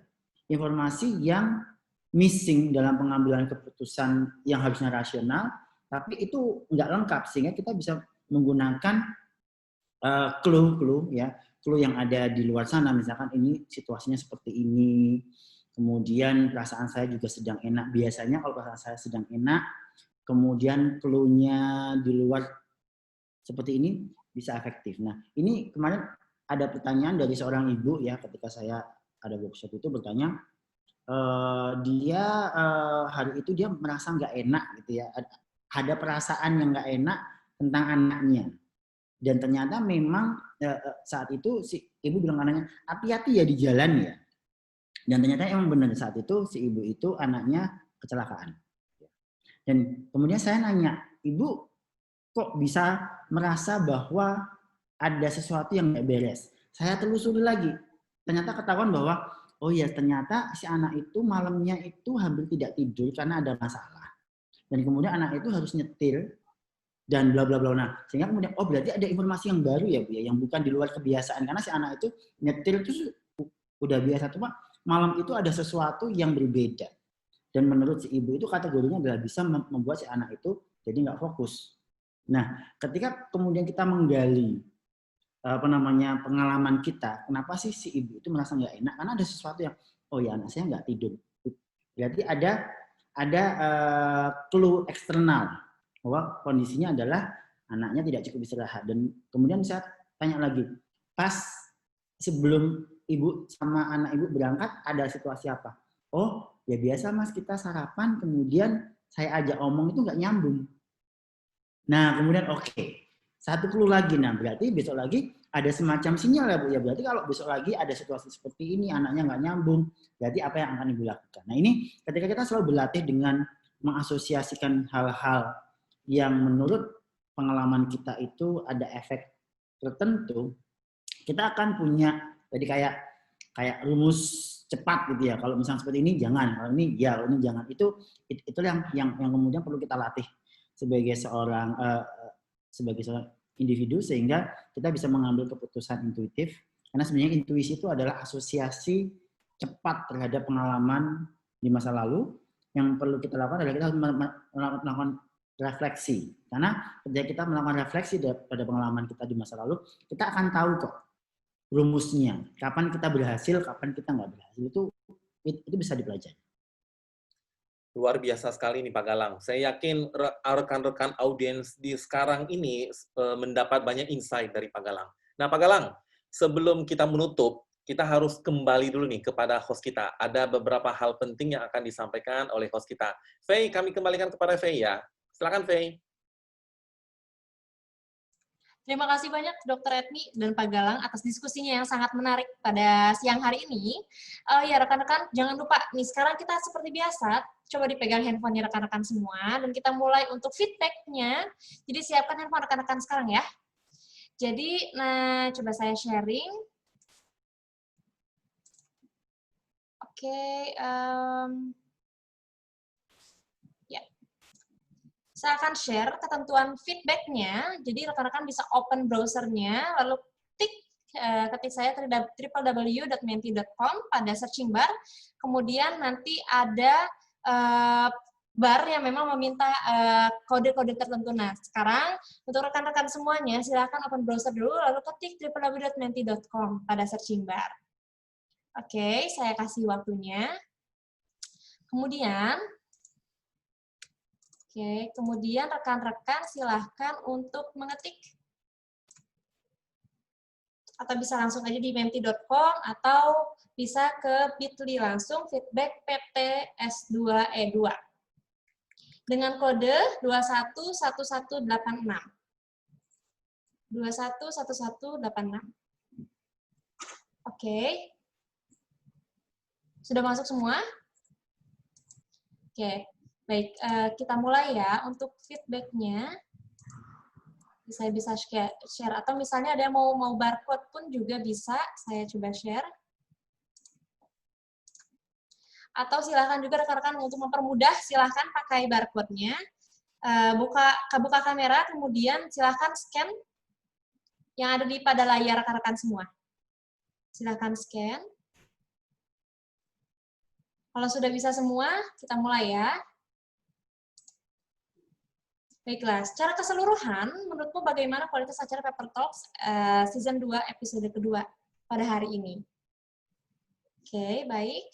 Informasi yang missing dalam pengambilan keputusan yang harusnya rasional, tapi itu nggak lengkap, sehingga kita bisa menggunakan clue yang ada di luar sana. Misalkan ini situasinya seperti ini, kemudian perasaan saya juga sedang enak. Biasanya kalau perasaan saya sedang enak, kemudian clue-nya di luar seperti ini bisa efektif. Nah, ini kemarin ada pertanyaan dari seorang ibu ya, ketika saya ada workshop itu bertanya, dia hari itu dia merasa nggak enak gitu ya, ada perasaan yang nggak enak tentang anaknya, dan ternyata memang saat itu si ibu bilang anaknya, hati-hati ya di jalan ya, dan ternyata emang benar saat itu si ibu itu anaknya kecelakaan. Dan kemudian saya nanya, ibu kok bisa merasa bahwa ada sesuatu yang nggak beres? Saya telusuri lagi, ternyata ketahuan bahwa oh ya ternyata si anak itu malamnya itu hampir tidak tidur karena ada masalah. Dan kemudian anak itu harus nyetir dan bla bla bla. Nah, sehingga kemudian oh berarti ada informasi yang baru ya Bu ya, yang bukan di luar kebiasaan, karena si anak itu nyetir itu udah biasa, cuma malam itu ada sesuatu yang berbeda. Dan menurut si ibu itu kategorinya adalah bisa membuat si anak itu jadi nggak fokus. Nah, ketika kemudian kita menggali pengalaman kita, kenapa sih si ibu itu merasa nggak enak? Karena ada sesuatu yang oh ya anak saya nggak tidur. Berarti ada clue eksternal bahwa kondisinya adalah anaknya tidak cukup istirahat. Dan kemudian saya tanya lagi, pas sebelum ibu sama anak ibu berangkat ada situasi apa? Oh ya biasa mas, kita sarapan kemudian saya ajak omong itu nggak nyambung. Nah kemudian oke, satu clue lagi. Nah berarti besok lagi ada semacam sinyal ya Bu ya. Berarti kalau besok lagi ada situasi seperti ini, anaknya nggak nyambung, berarti apa yang akan Ibu lakukan? Nah ini ketika kita selalu berlatih dengan mengasosiasikan hal-hal yang menurut pengalaman kita itu ada efek tertentu, kita akan punya jadi kayak rumus cepat gitu ya. Kalau misalnya seperti ini jangan, kalau ini ya, kalau ini jangan. Itu yang kemudian perlu kita latih sebagai seorang individu sehingga kita bisa mengambil keputusan intuitif, karena sebenarnya intuisi itu adalah asosiasi cepat terhadap pengalaman di masa lalu. Yang perlu kita lakukan adalah kita harus melakukan refleksi, karena ketika kita melakukan refleksi pada pengalaman kita di masa lalu, kita akan tahu kok rumusnya, kapan kita berhasil, kapan kita nggak berhasil. Itu bisa dipelajari. Luar biasa sekali nih Pak Galang. Saya yakin rekan-rekan audiens di sekarang ini mendapat banyak insight dari Pak Galang. Nah Pak Galang, sebelum kita menutup, kita harus kembali dulu nih kepada host kita. Ada beberapa hal penting yang akan disampaikan oleh host kita. Faye, kami kembalikan kepada Faye ya. Silakan Faye. Terima kasih banyak Dr. Edmi dan Pak Galang atas diskusinya yang sangat menarik pada siang hari ini. Ya rekan-rekan, jangan lupa nih sekarang kita seperti biasa, coba dipegang handphonenya rekan-rekan semua dan kita mulai untuk feedbacknya. Jadi siapkan handphone rekan-rekan sekarang ya. Jadi, nah coba saya sharing. Oke, ya. Saya akan share ketentuan feedback-nya, jadi rekan-rekan bisa open browser-nya, lalu ketik saya www.menti.com pada searching bar, kemudian nanti ada bar yang memang meminta kode-kode tertentu. Nah, sekarang untuk rekan-rekan semuanya, silakan open browser dulu, lalu ketik www.menti.com pada searching bar. Oke, saya kasih waktunya. Kemudian rekan-rekan silahkan untuk mengetik. Atau bisa langsung aja di menti.com atau bisa ke bit.ly langsung feedback PTS2E2. Dengan kode 211186. 211186. Oke. Sudah masuk semua? Oke. Baik, kita mulai ya untuk feedback-nya. Saya bisa share atau misalnya ada yang mau barcode pun juga bisa saya coba share. Atau silakan juga rekan-rekan untuk mempermudah silahkan pakai barcode-nya. Buka kamera kemudian silahkan scan yang ada pada layar rekan-rekan semua. Silahkan scan. Kalau sudah bisa semua, kita mulai ya. Baiklah, secara keseluruhan, menurutmu bagaimana kualitas acara Paper Talks Season 2 episode kedua pada hari ini? Oke, baik.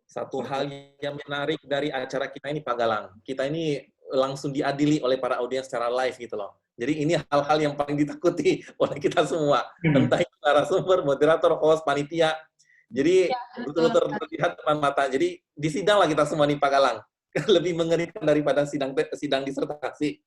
Satu hal yang menarik dari acara kita ini Pak Galang, kita ini langsung diadili oleh para audiens secara live gitu loh. Jadi ini hal-hal yang paling ditakuti oleh kita semua. Entah itu narasumber, moderator, host, panitia. Jadi betul-betul terlihat depan mata. Jadi di sidang lah kita semua nih Pak Galang. Lebih mengerikan daripada sidang disertasi.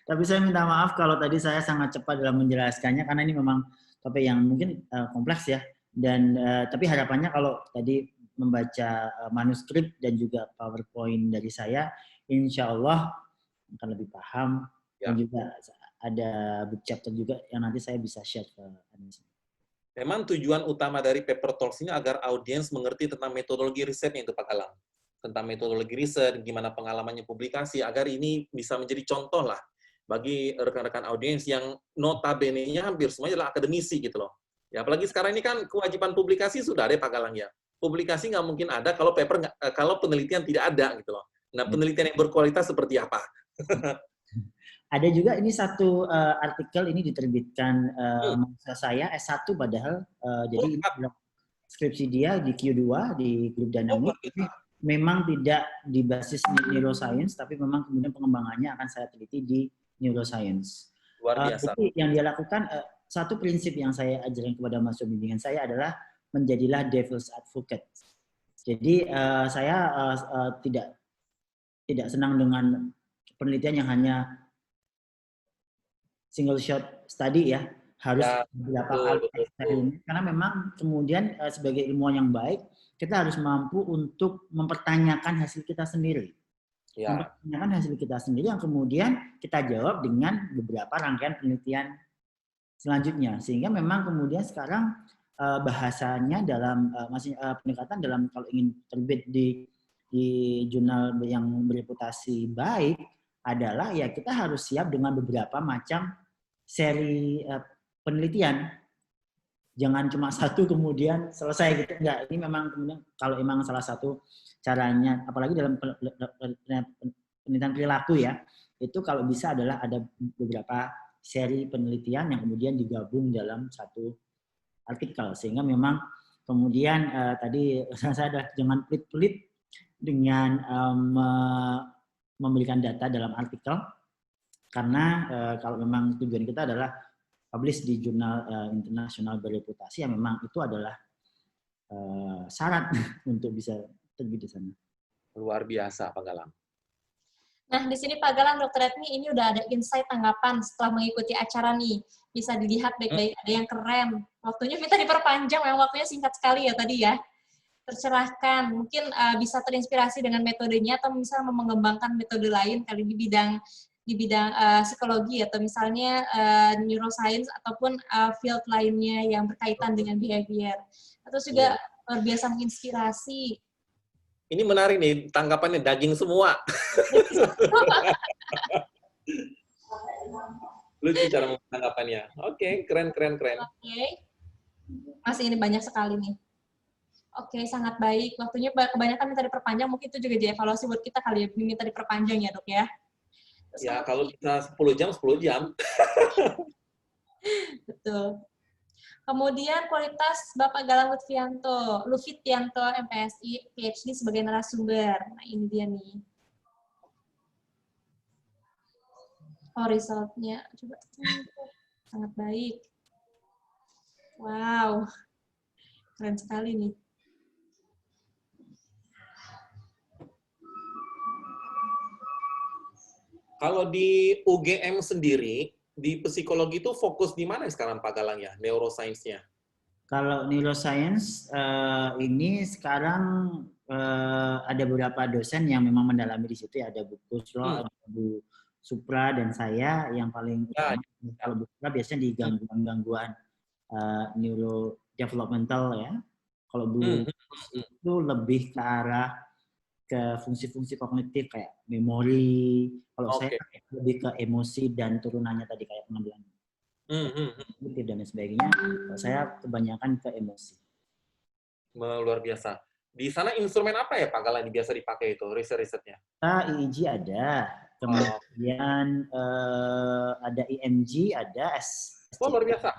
Tapi saya minta maaf kalau tadi saya sangat cepat dalam menjelaskannya, karena ini memang topik yang mungkin kompleks ya. Dan tapi harapannya kalau tadi membaca manuskrip dan juga PowerPoint dari saya, insya Allah akan lebih paham. Dan juga ada book chapter juga yang nanti saya bisa share ke Anda. Memang tujuan utama dari Paper Talks ini agar audiens mengerti tentang metodologi risetnya itu Pak Galang. Tentang metodologi riset, gimana pengalamannya publikasi, agar ini bisa menjadi contoh lah bagi rekan-rekan audiens yang notabene-nya hampir semuanya adalah akademisi gitu loh. Ya, apalagi sekarang ini kan kewajiban publikasi sudah ada Pak Galang ya. Publikasi nggak mungkin ada kalau kalau penelitian tidak ada gitu loh. Nah, penelitian yang berkualitas seperti apa? Ada juga ini satu artikel ini diterbitkan mahasiswa saya S1 padahal jadi skripsi dia di Q2 di grup Dynamic. Memang tidak di basis neuroscience tapi memang kemudian pengembangannya akan saya teliti di neuroscience. Luar biasa. Jadi yang dia lakukan satu prinsip yang saya ajarkan kepada mahasiswa bimbingan saya adalah menjadilah devil's advocate. Jadi saya tidak senang dengan penelitian yang hanya single shot study ya, harus beberapa kali eksperimen karena memang kemudian sebagai ilmuwan yang baik kita harus mampu untuk mempertanyakan hasil kita sendiri. Ya. Mempertanyakan hasil kita sendiri yang kemudian kita jawab dengan beberapa rangkaian penelitian selanjutnya sehingga memang kemudian sekarang bahasanya dalam pendekatan dalam kalau ingin terbit di jurnal yang bereputasi baik adalah ya kita harus siap dengan beberapa macam seri penelitian. Jangan cuma satu kemudian selesai gitu. Enggak, ini memang kemudian kalau memang salah satu caranya, apalagi dalam penelitian perilaku ya, itu kalau bisa adalah ada beberapa seri penelitian yang kemudian digabung dalam satu artikel. Sehingga memang kemudian tadi saya ada jangan pelit-pelit dengan memberikan data dalam artikel karena kalau memang tujuan kita adalah publish di jurnal internasional bereputasi ya memang itu adalah syarat untuk bisa terbit di sana. Luar biasa Pak Galang. Nah, di sini Pak Galang, Dr. Etni ini udah ada insight tanggapan setelah mengikuti acara nih. Bisa dilihat baik-baik, ada yang keren. Waktunya kita diperpanjang, memang waktunya singkat sekali ya tadi ya. Tercerahkan, mungkin bisa terinspirasi dengan metodenya atau misalnya mengembangkan metode lain kali di bidang psikologi atau misalnya neuroscience ataupun field lainnya yang berkaitan dengan behavior. Atau juga luar biasa menginspirasi. Ini menarik nih, tanggapannya daging semua. Lucu cara tanggapannya. Oke, keren. Oke. Masih ini banyak sekali nih. Oke, sangat baik. Waktunya kebanyakan minta diperpanjang, mungkin itu juga dievaluasi buat kita kali ya, minta diperpanjang ya dok ya. Terus ya, kalau bisa 10 jam, 10 jam. Betul. Kemudian kualitas Bapak Galang Lufitianto, MPSI, PhD sebagai narasumber. Nah, ini dia nih. Oh, resultnya. Coba. Sangat baik. Wow. Keren sekali nih. Kalau di UGM sendiri, di psikologi itu fokus di mana sekarang Pak Galang ya, neuroscience-nya? Kalau neuroscience ini sekarang ada beberapa dosen yang memang mendalami di situ ya, ada Bu Kusro, ada Bu Supra dan saya yang paling utama. Kalau Bu Supra biasanya di gangguan-gangguan neurodevelopmental ya. Kalau Bu itu lebih ke arah ke fungsi-fungsi kognitif kayak memori. Kalau saya lebih ke emosi dan turunannya tadi kayak pengambilan kognitif dan sebagainya. Kalau saya kebanyakan ke emosi. Luar biasa. Di sana instrumen apa ya Pak Galang biasa dipakai itu riset-risetnya? EEG ada, kemudian ada EMG, ada SCT. Oh luar biasa.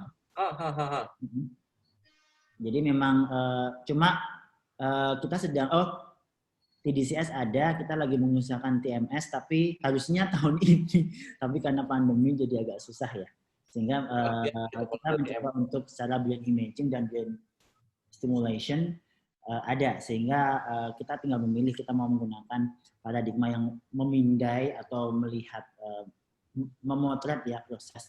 Jadi memang cuma kita sedang TDCS ada, kita lagi mengusahakan TMS, tapi harusnya tahun ini, tapi karena pandemi jadi agak susah ya. Sehingga kita mencoba untuk secara brain imaging dan brain stimulation ada, sehingga kita tinggal memilih kita mau menggunakan paradigma yang memindai atau melihat, memotret ya proses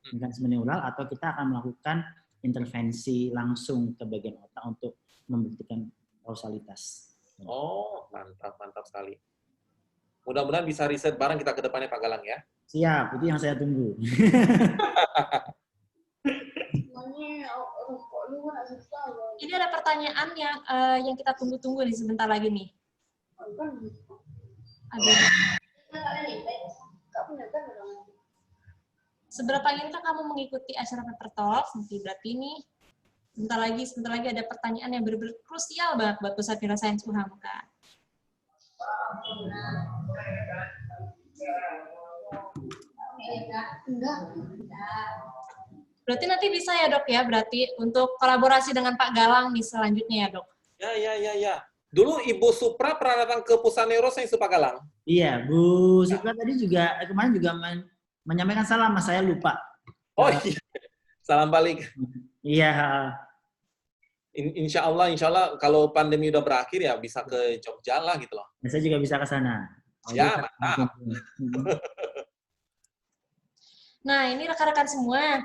mekanisme neural, atau kita akan melakukan intervensi langsung ke bagian otak untuk membuktikan kausalitas. Oh, mantap sekali. Mudah-mudahan bisa riset bareng kita ke depannya Pak Galang ya. Siap, itu yang saya tunggu. Ini ada pertanyaan yang kita tunggu-tunggu nih sebentar lagi nih. Ada. Seberapa inginkah kamu mengikuti acara Paper Talks? Nanti berarti ini sebentar lagi ada pertanyaan yang benar-benar krusial banget buat Pusat Neuroscience Uhamka. Berarti nanti bisa ya dok ya, berarti untuk kolaborasi dengan Pak Galang nih selanjutnya ya dok? Ya. Dulu Ibu Supra pernah datang ke Pusat Neuroscience Pak Galang? Iya, Bu Supra tadi juga kemarin juga menyampaikan salam, mas saya lupa. Oh iya, salam balik. Iya. Insya Allah kalau pandemi udah berakhir ya bisa ke Jogja lah gitu loh. Saya juga bisa ke sana. Ya, mantap. Nah, ini rekan-rekan semua.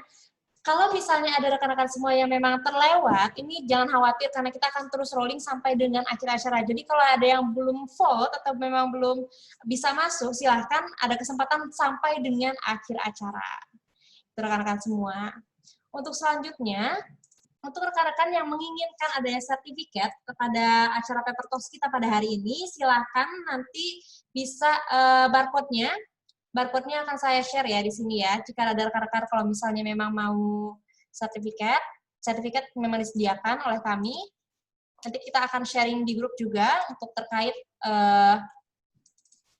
Kalau misalnya ada rekan-rekan semua yang memang terlewat, ini jangan khawatir karena kita akan terus rolling sampai dengan akhir acara. Jadi kalau ada yang belum vote atau memang belum bisa masuk, silahkan ada kesempatan sampai dengan akhir acara. Itu rekan-rekan semua. Untuk selanjutnya, untuk rekan-rekan yang menginginkan adanya sertifikat kepada acara Paper Talks kita pada hari ini, silahkan nanti bisa barcode-nya akan saya share ya di sini ya. Jika ada rekan-rekan kalau misalnya memang mau sertifikat memang disediakan oleh kami. Nanti kita akan sharing di grup juga untuk terkait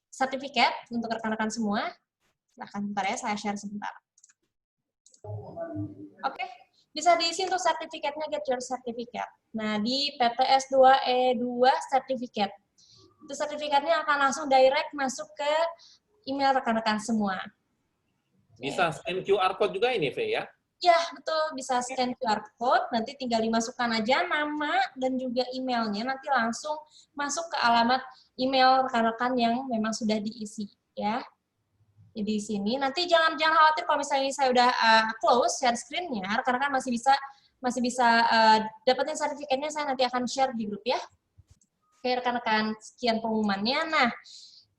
sertifikat untuk rekan-rekan semua. Silahkan bentar ya, saya share sebentar. Oke, bisa diisi untuk sertifikatnya, get your certificate. Nah, di PTS 2E2 sertifikat. Itu sertifikatnya akan langsung direct masuk ke email rekan-rekan semua. Bisa scan QR code juga ini, Fe, ya? Ya, betul. Bisa scan QR code, nanti tinggal dimasukkan aja nama dan juga emailnya, nanti langsung masuk ke alamat email rekan-rekan yang memang sudah diisi. Ya. Jadi di sini, nanti jangan khawatir kalau misalnya saya udah close share screen-nya, rekan-rekan masih bisa dapetin sertifikatnya, saya nanti akan share di grup ya. Oke, rekan-rekan, sekian pengumumannya. Nah,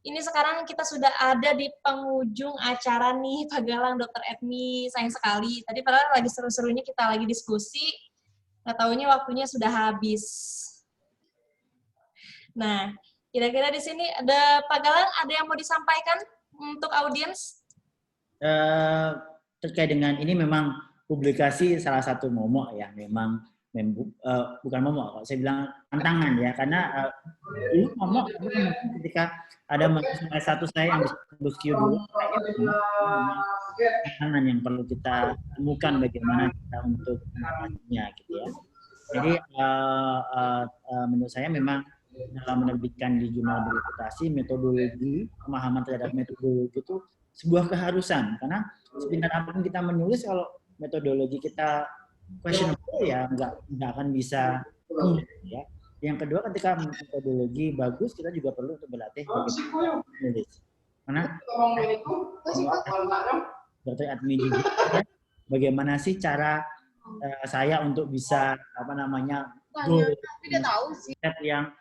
ini sekarang kita sudah ada di penghujung acara nih, Pak Galang, Dr. Edmi, sayang sekali. Tadi padahal lagi seru-serunya kita lagi diskusi, nggak taunya waktunya sudah habis. Nah, kira-kira di sini ada Pak Galang, ada yang mau disampaikan untuk audiens? Terkait dengan ini memang publikasi salah satu momok ya, memang bukan momok, kalau saya bilang tantangan ya, karena ini momok ketika ada mahasiswa S1 saya yang disebut Q dulu, tantangan yang perlu kita temukan bagaimana kita untuk mengatasinya gitu ya. Jadi menurut saya memang dalam menerbitkan di jurnal bereputasi, metodologi, pemahaman terhadap metodologi itu sebuah keharusan, karena sepintar apapun kita menulis kalau metodologi kita questionable ya nggak akan bisa ya. Yang kedua, ketika metodologi bagus, kita juga perlu untuk berlatih bagaimana menulis. Karena Dr. Admi juga bagaimana sih cara saya untuk bisa step yang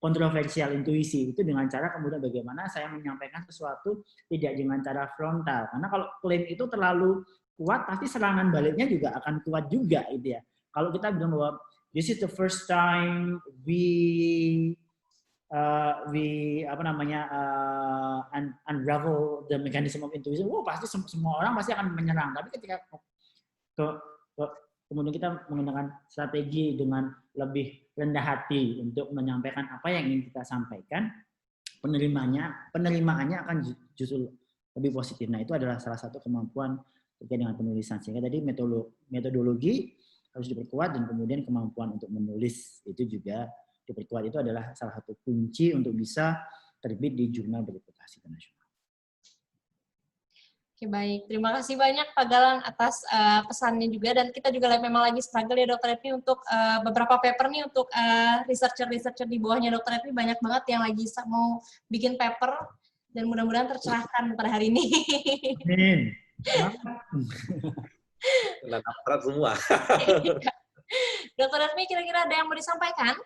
kontroversial intuisi itu dengan cara kemudian bagaimana saya menyampaikan sesuatu tidak dengan cara frontal. Karena kalau klaim itu terlalu kuat, pasti serangan baliknya juga akan kuat juga itu ya. Kalau kita bilang bahwa this is the first time we unravel the mechanism of intuition, pasti semua orang pasti akan menyerang. Tapi ketika kemudian kita menggunakan strategi dengan lebih rendah hati untuk menyampaikan apa yang ingin kita sampaikan, penerimaannya akan justru lebih positif. Nah, itu adalah salah satu kemampuan terkait dengan penulisan. Sehingga tadi metodologi harus diperkuat dan kemudian kemampuan untuk menulis itu juga diperkuat. Itu adalah salah satu kunci untuk bisa terbit di jurnal bereputasi internasional. Oke, baik. Terima kasih banyak Pak Galang atas pesannya juga, dan kita juga memang lagi struggle ya Dr. Edmi untuk beberapa paper nih untuk researcher di bawahnya Dr. Edmi, banyak banget yang lagi mau bikin paper dan mudah-mudahan tercerahkan pada hari ini. Amin. Berat semua. Dr. Edmi, kira-kira ada yang mau disampaikan?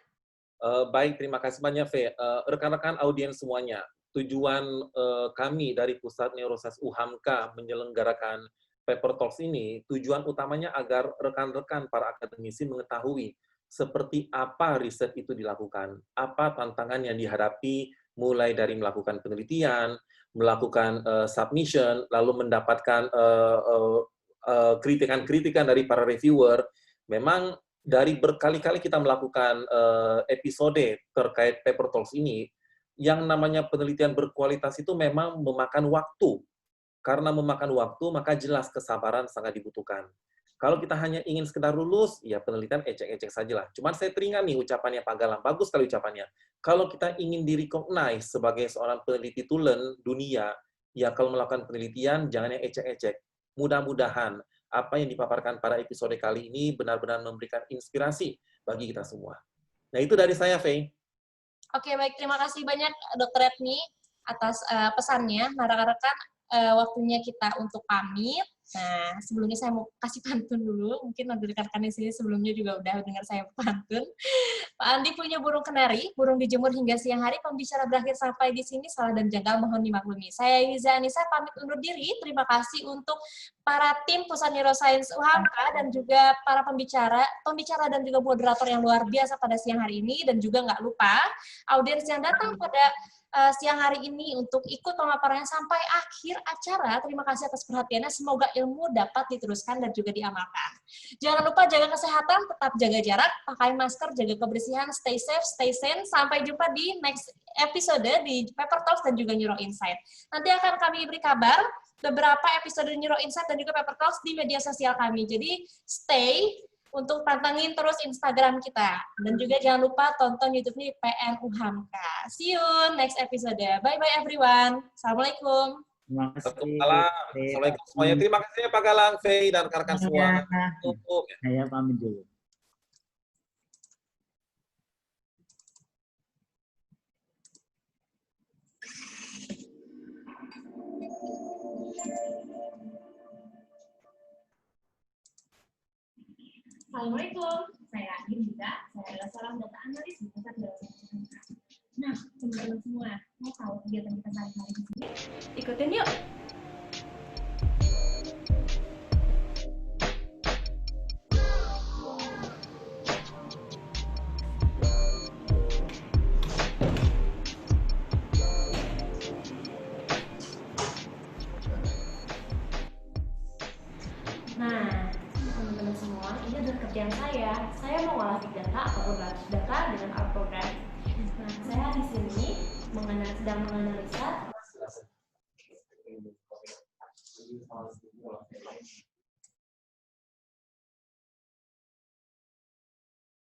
Baik, terima kasih banyak, Fe. Rekan-rekan audiens semuanya, tujuan kami dari Pusat Neuroscience UHAMKA menyelenggarakan Paper Talks ini, tujuan utamanya agar rekan-rekan para akademisi mengetahui seperti apa riset itu dilakukan, apa tantangan yang dihadapi mulai dari melakukan penelitian, melakukan submission, lalu mendapatkan kritikan-kritikan dari para reviewer. Memang dari berkali-kali kita melakukan episode terkait Paper Talks ini, yang namanya penelitian berkualitas itu memang memakan waktu. Karena memakan waktu, maka jelas kesabaran sangat dibutuhkan. Kalau kita hanya ingin sekedar lulus, ya penelitian ecek-ecek sajalah. Cuman saya teringat nih ucapannya Pak Galang, bagus sekali ucapannya. Kalau kita ingin di-recognize sebagai seorang peneliti tulen dunia, ya kalau melakukan penelitian, jangan yang ecek-ecek. Mudah-mudahan apa yang dipaparkan pada episode kali ini benar-benar memberikan inspirasi bagi kita semua. Nah, itu dari saya, Faye. Oke, baik. Terima kasih banyak, Dr. Retni, atas pesannya. Nah, rekan-rekan, waktunya kita untuk pamit. Nah, sebelumnya saya mau kasih pantun dulu. Mungkin rekan-rekan di sini sebelumnya juga udah dengar saya pantun. Pak Andi punya burung kenari, burung dijemur hingga siang hari, pembicara berakhir sampai di sini, salah dan janggal mohon dimaklumi. Saya Iza Anissa pamit undur diri. Terima kasih untuk para tim Pusat Neuroscience UHAMKA dan juga para pembicara dan juga moderator yang luar biasa pada siang hari ini, dan juga nggak lupa audiens yang datang pada siang hari ini untuk ikut pemaparannya sampai akhir acara. Terima kasih atas perhatiannya. Semoga ilmu dapat diteruskan dan juga diamalkan. Jangan lupa jaga kesehatan, tetap jaga jarak, pakai masker, jaga kebersihan, stay safe, stay sane. Sampai jumpa di next episode di Paper Talks dan juga Neuro Insight. Nanti akan kami beri kabar beberapa episode Neuro Insight dan juga Paper Talks di media sosial kami. Jadi stay untuk pantengin terus Instagram kita. Dan juga jangan lupa tonton YouTube-nya PN UHAMKA. See you next episode. Bye-bye everyone. Assalamualaikum. Terima kasih. Assalamualaikum semuanya. Terima kasih Pak Galang, Faye, dan rekan-rekan semua. Tutup. Saya pamit dulu. Assalamualaikum, saya Agin juga. Saya adalah seorang data analis di Pusat Neuroscience UHAMKA. Nah, teman-teman semua, mau tahu kegiatan kita sehari-hari di sini? Ikutin yuk! Nah, teman-teman semua, ini adalah kerjaan saya. Saya mau ngolah big data ataupun large data dengan R program. Nah, saya di sini sedang menganalisa